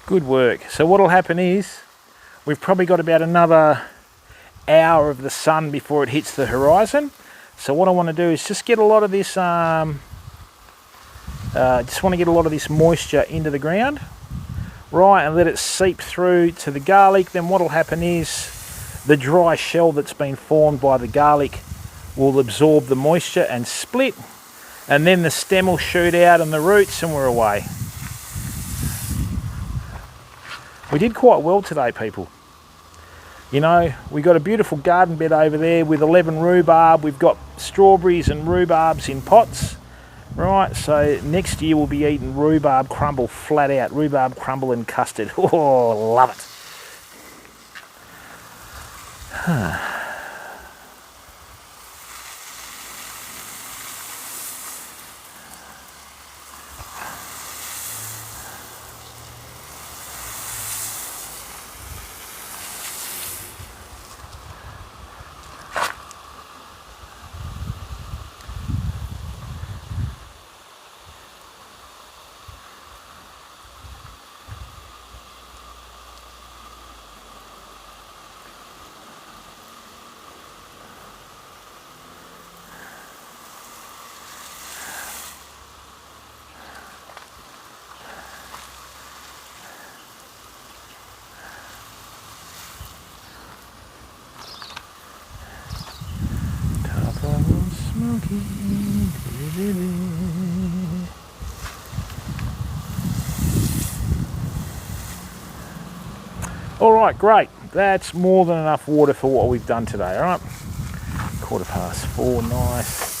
Good work. So what'll happen is we've probably got about another hour of the sun before it hits the horizon. So what I want to do is just get a lot of this moisture into the ground, right, and let it seep through to the garlic. Then what'll happen is the dry shell that's been formed by the garlic will absorb the moisture and split, and then the stem will shoot out and the roots, and we're away. We did quite well today, people. You know, we got a beautiful garden bed over there with 11 rhubarb. We've got strawberries and rhubarbs in pots. Right, so next year we'll be eating rhubarb crumble flat out. Rhubarb crumble and custard. Oh, love it. Alright, great. That's more than enough water for what we've done today, alright? 4:15, nice.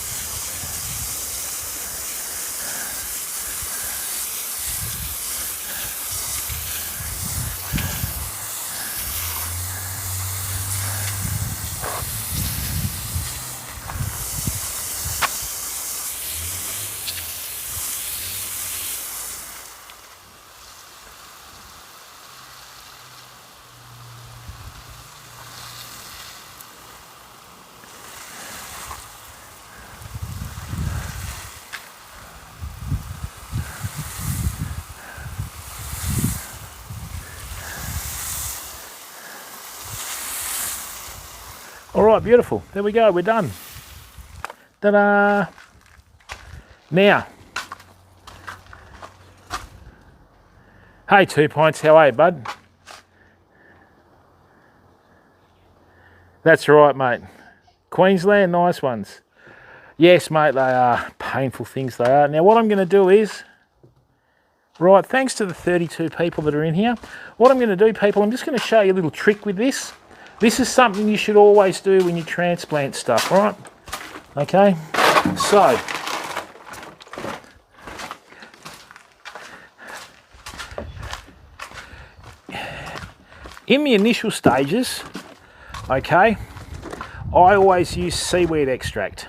All right, beautiful. There we go. We're done. Ta-da! Now, hey 2 Pints, how are you, bud? That's right, mate. Queensland, nice ones. Yes, mate, they are painful things, they are. Now, what I'm going to do is, right, thanks to the 32 people that are in here, what I'm going to do, people, I'm just going to show you a little trick with this. This is something you should always do when you transplant stuff, right? Okay, so, in the initial stages, okay, I always use seaweed extract.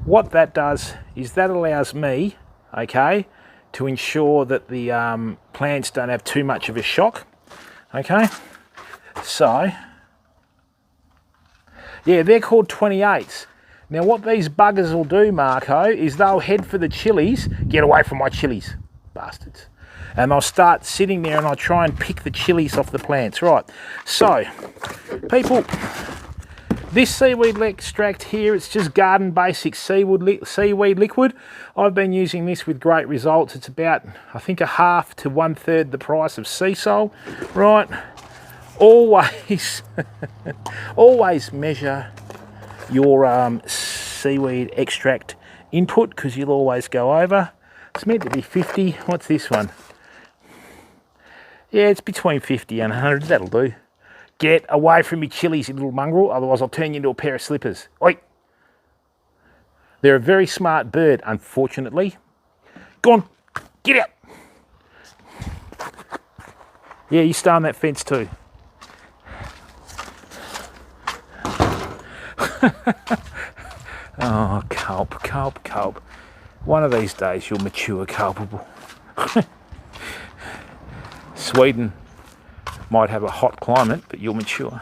What that does is that allows me, okay, to ensure that the plants don't have too much of a shock, okay? So, yeah, they're called 28s. Now what these buggers will do, Marco, is they'll head for the chilies. Get away from my chilies, bastards. And they'll start sitting there and I'll try and pick the chilies off the plants. Right, so, people, this seaweed extract here, it's just Garden Basics seaweed liquid. I've been using this with great results. It's about, I think, 1/2 to 1/3 the price of sea salt. Right, always, always measure your seaweed extract input because you'll always go over. It's meant to be 50. What's this one? Yeah, it's between 50 and 100. That'll do. Get away from me chilies, you little mongrel, otherwise I'll turn you into a pair of slippers. Oi! They're a very smart bird, unfortunately. Go on, get out! Yeah, you stay on that fence too. Oh, culp. One of these days you'll mature culpable. Sweden might have a hot climate, but you'll mature.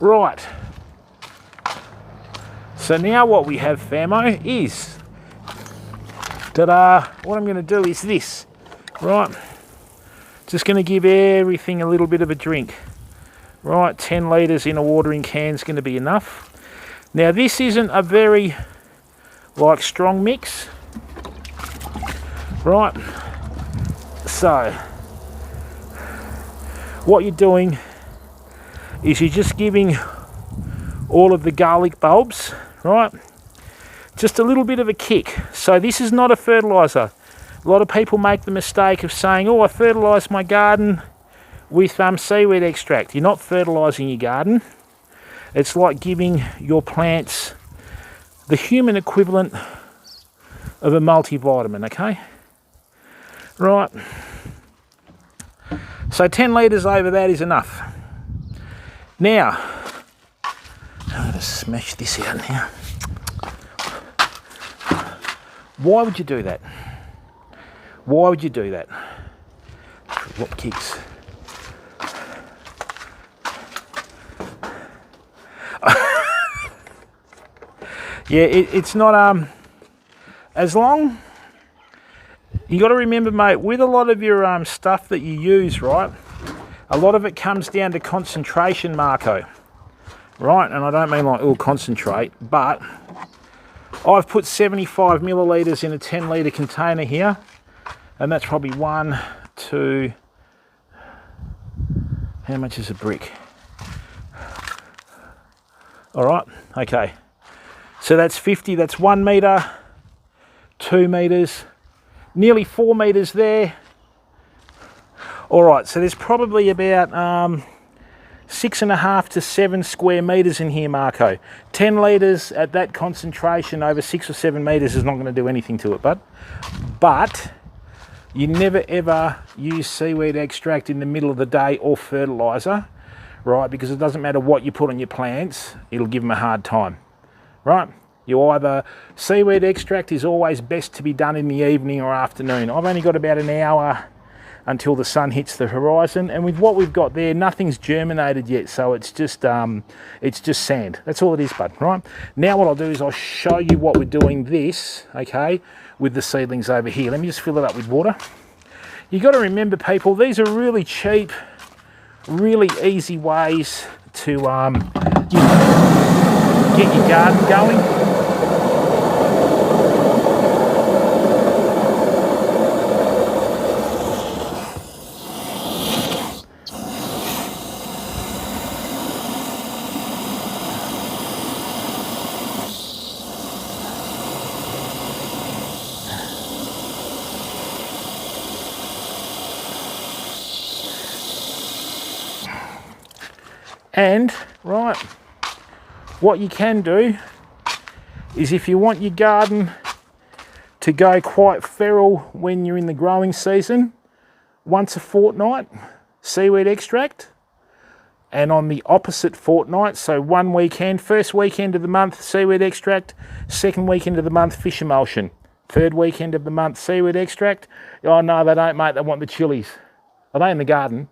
Right, so now what we have, famo, is, ta-da, what I'm going to do is this, right, just going to give everything a little bit of a drink, right, 10 litres in a watering can is going to be enough. Now this isn't a very, like, strong mix, right, so, what you're doing is you're just giving all of the garlic bulbs, right, just a little bit of a kick. So this is not a fertiliser. A lot of people make the mistake of saying, oh, I fertilise my garden with seaweed extract. You're not fertilising your garden. It's like giving your plants the human equivalent of a multivitamin, okay? Right. So 10 litres over that is enough. Now, I'm going to smash this out now. Why would you do that? Why would you do that? What kicks? Yeah, it's not, as long, you got to remember, mate, with a lot of your stuff that you use, right, a lot of it comes down to concentration, Marco, right? And I don't mean like all concentrate, but I've put 75 millilitres in a 10 litre container here, and that's probably 1, 2, how much is a brick? All right, okay. So that's 50, that's 1 metre, 2 metres, nearly 4 metres there. All right, so there's probably about 6.5 to 7 square metres in here, Marco. 10 litres at that concentration over 6 or 7 metres is not going to do anything to it, but you never ever use seaweed extract in the middle of the day or fertiliser, right? Because it doesn't matter what you put on your plants, it'll give them a hard time, right? You either, seaweed extract is always best to be done in the evening or afternoon. I've only got about an hour until the sun hits the horizon, and with what we've got there, nothing's germinated yet, so it's just sand. That's all it is, bud, right? Now what I'll do is I'll show you what we're doing this, okay, with the seedlings over here. Let me just fill it up with water. You got to remember, people, these are really cheap, really easy ways to get your garden going. And, right, what you can do is if you want your garden to go quite feral when you're in the growing season, once a fortnight, seaweed extract, and on the opposite fortnight, so one weekend, first weekend of the month, seaweed extract, second weekend of the month, fish emulsion, third weekend of the month, seaweed extract. Oh no, they don't, mate, they want the chilies. Are they in the garden?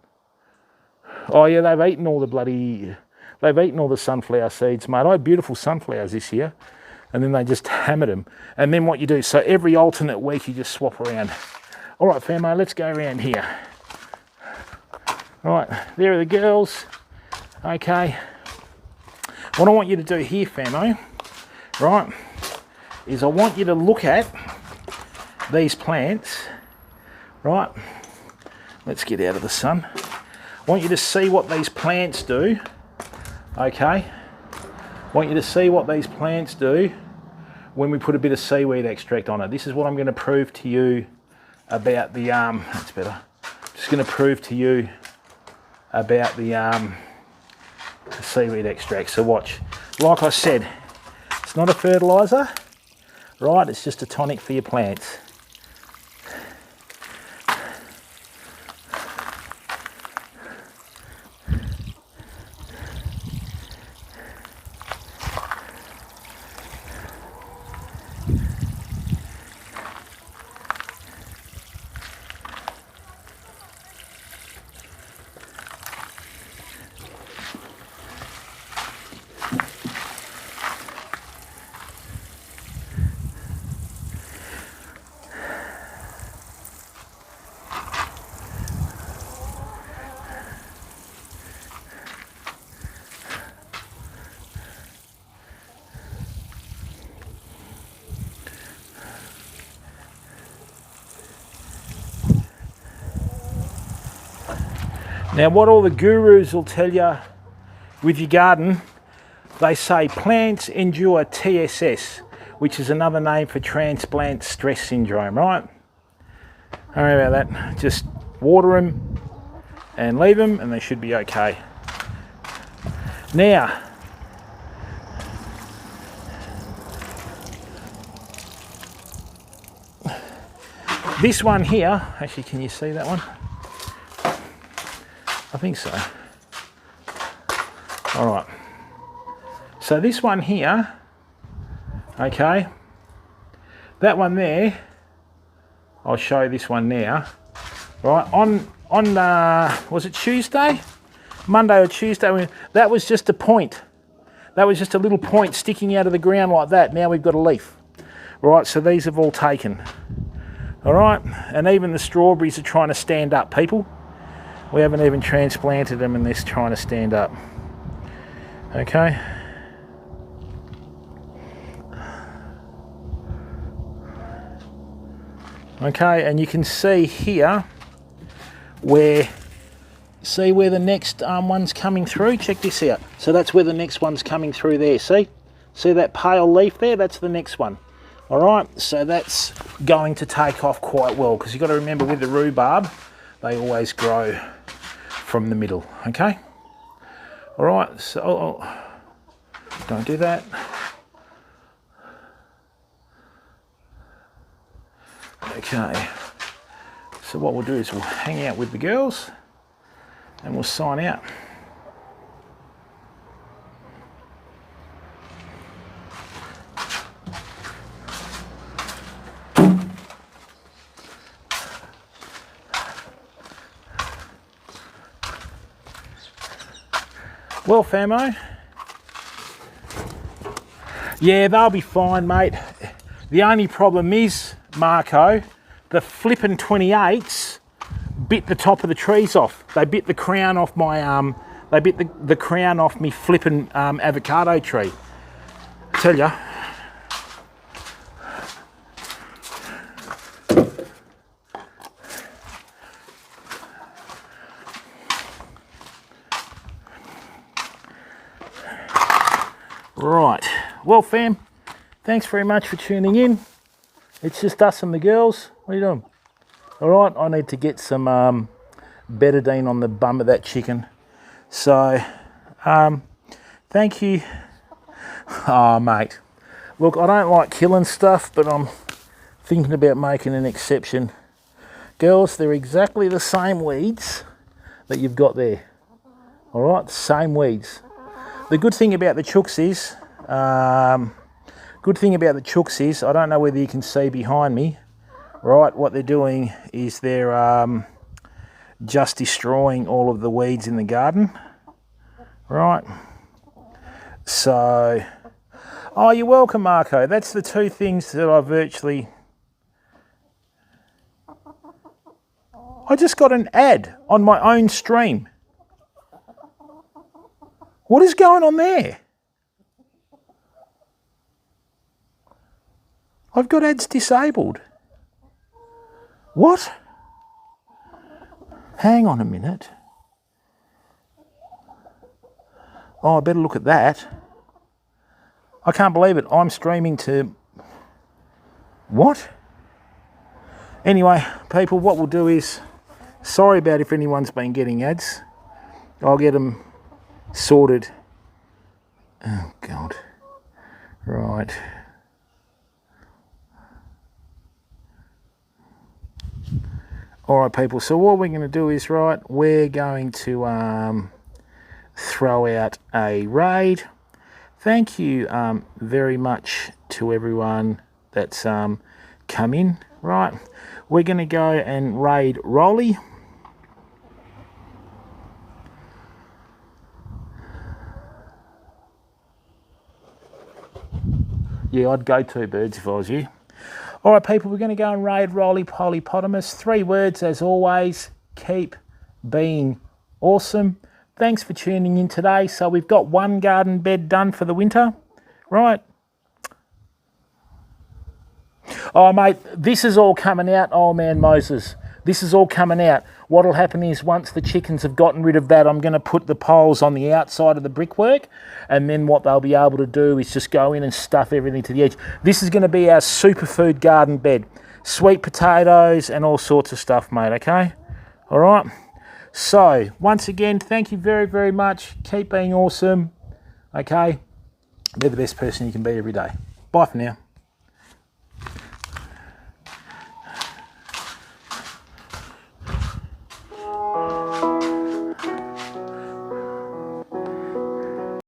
Oh yeah, they've eaten all the sunflower seeds, mate. I had beautiful sunflowers this year, and then they just hammered them. And then what you do, so every alternate week you just swap around. All right, famo, let's go around here. All right, there are the girls. Okay. What I want you to do here, famo, right, is I want you to look at these plants, right? Let's get out of the sun. I want you to see what these plants do, okay? I want you to see what these plants do when we put a bit of seaweed extract on it. This is what I'm going to prove to you about the, that's better. Just going to prove to you about the seaweed extract. So watch. Like I said, it's not a fertiliser, right? It's just a tonic for your plants. Now what all the gurus will tell you with your garden, they say plants endure TSS, which is another name for transplant stress syndrome, right? Don't worry about that. Just water them and leave them and they should be okay. Now, this one here, actually can you see that one? I think so. All right. So this one here, okay, that one there, I'll show you this one now. Right, on was it Tuesday? Monday or Tuesday, that was just a point. That was just a little point sticking out of the ground like that. Now we've got a leaf. Right, so these have all taken. All right, and even the strawberries are trying to stand up, people. We haven't even transplanted them and they're trying to stand up. Okay. Okay, and you can see here where the next one's coming through. Check this out. So that's where the next one's coming through there. See that pale leaf there? That's the next one. All right, so that's going to take off quite well because you've got to remember with the rhubarb, they always grow from the middle, okay? All right, so don't do that. Okay, so what we'll do is we'll hang out with the girls and we'll sign out. Well, famo, yeah, they'll be fine, mate. The only problem is, Marco, the flippin' 28s bit the top of the trees off. They bit the crown off my they bit the crown off me flippin' avocado tree. I tell ya. Right, well fam, thanks very much for tuning in. It's just us and the girls. What are you doing? All right, I need to get some betadine on the bum of that chicken. So, thank you. Oh, mate. Look, I don't like killing stuff, but I'm thinking about making an exception. Girls, they're exactly the same weeds that you've got there. All right, same weeds. The good thing about the chooks is, I don't know whether you can see behind me, right, what they're doing is they're just destroying all of the weeds in the garden, right? So, oh, you're welcome, Marco. That's the two things that I just got an ad on my own stream. What is going on there? I've got ads disabled. What? Hang on a minute. Oh, I better look at that. I can't believe it. I'm streaming to... What? Anyway, people, what we'll do is... Sorry about if anyone's been getting ads. I'll get them sorted. Oh, God. Right. All right, people. So what we're going to do is, right, we're going to throw out a raid. Thank you very much to everyone that's come in. Right, we're going to go and raid Rolly. Yeah, I'd go 2 birds if I was you. All right, people, we're going to go and raid Roly Polypotamus. 3 words, as always, keep being awesome. Thanks for tuning in today. So we've got 1 garden bed done for the winter, right? Oh, mate, this is all coming out, old man Moses. This is all coming out. What'll happen is once the chickens have gotten rid of that, I'm going to put the poles on the outside of the brickwork, and then what they'll be able to do is just go in and stuff everything to the edge. This is going to be our superfood garden bed. Sweet potatoes and all sorts of stuff, mate, okay? All right? So, once again, thank you very, very much. Keep being awesome, okay? Be the best person you can be every day. Bye for now.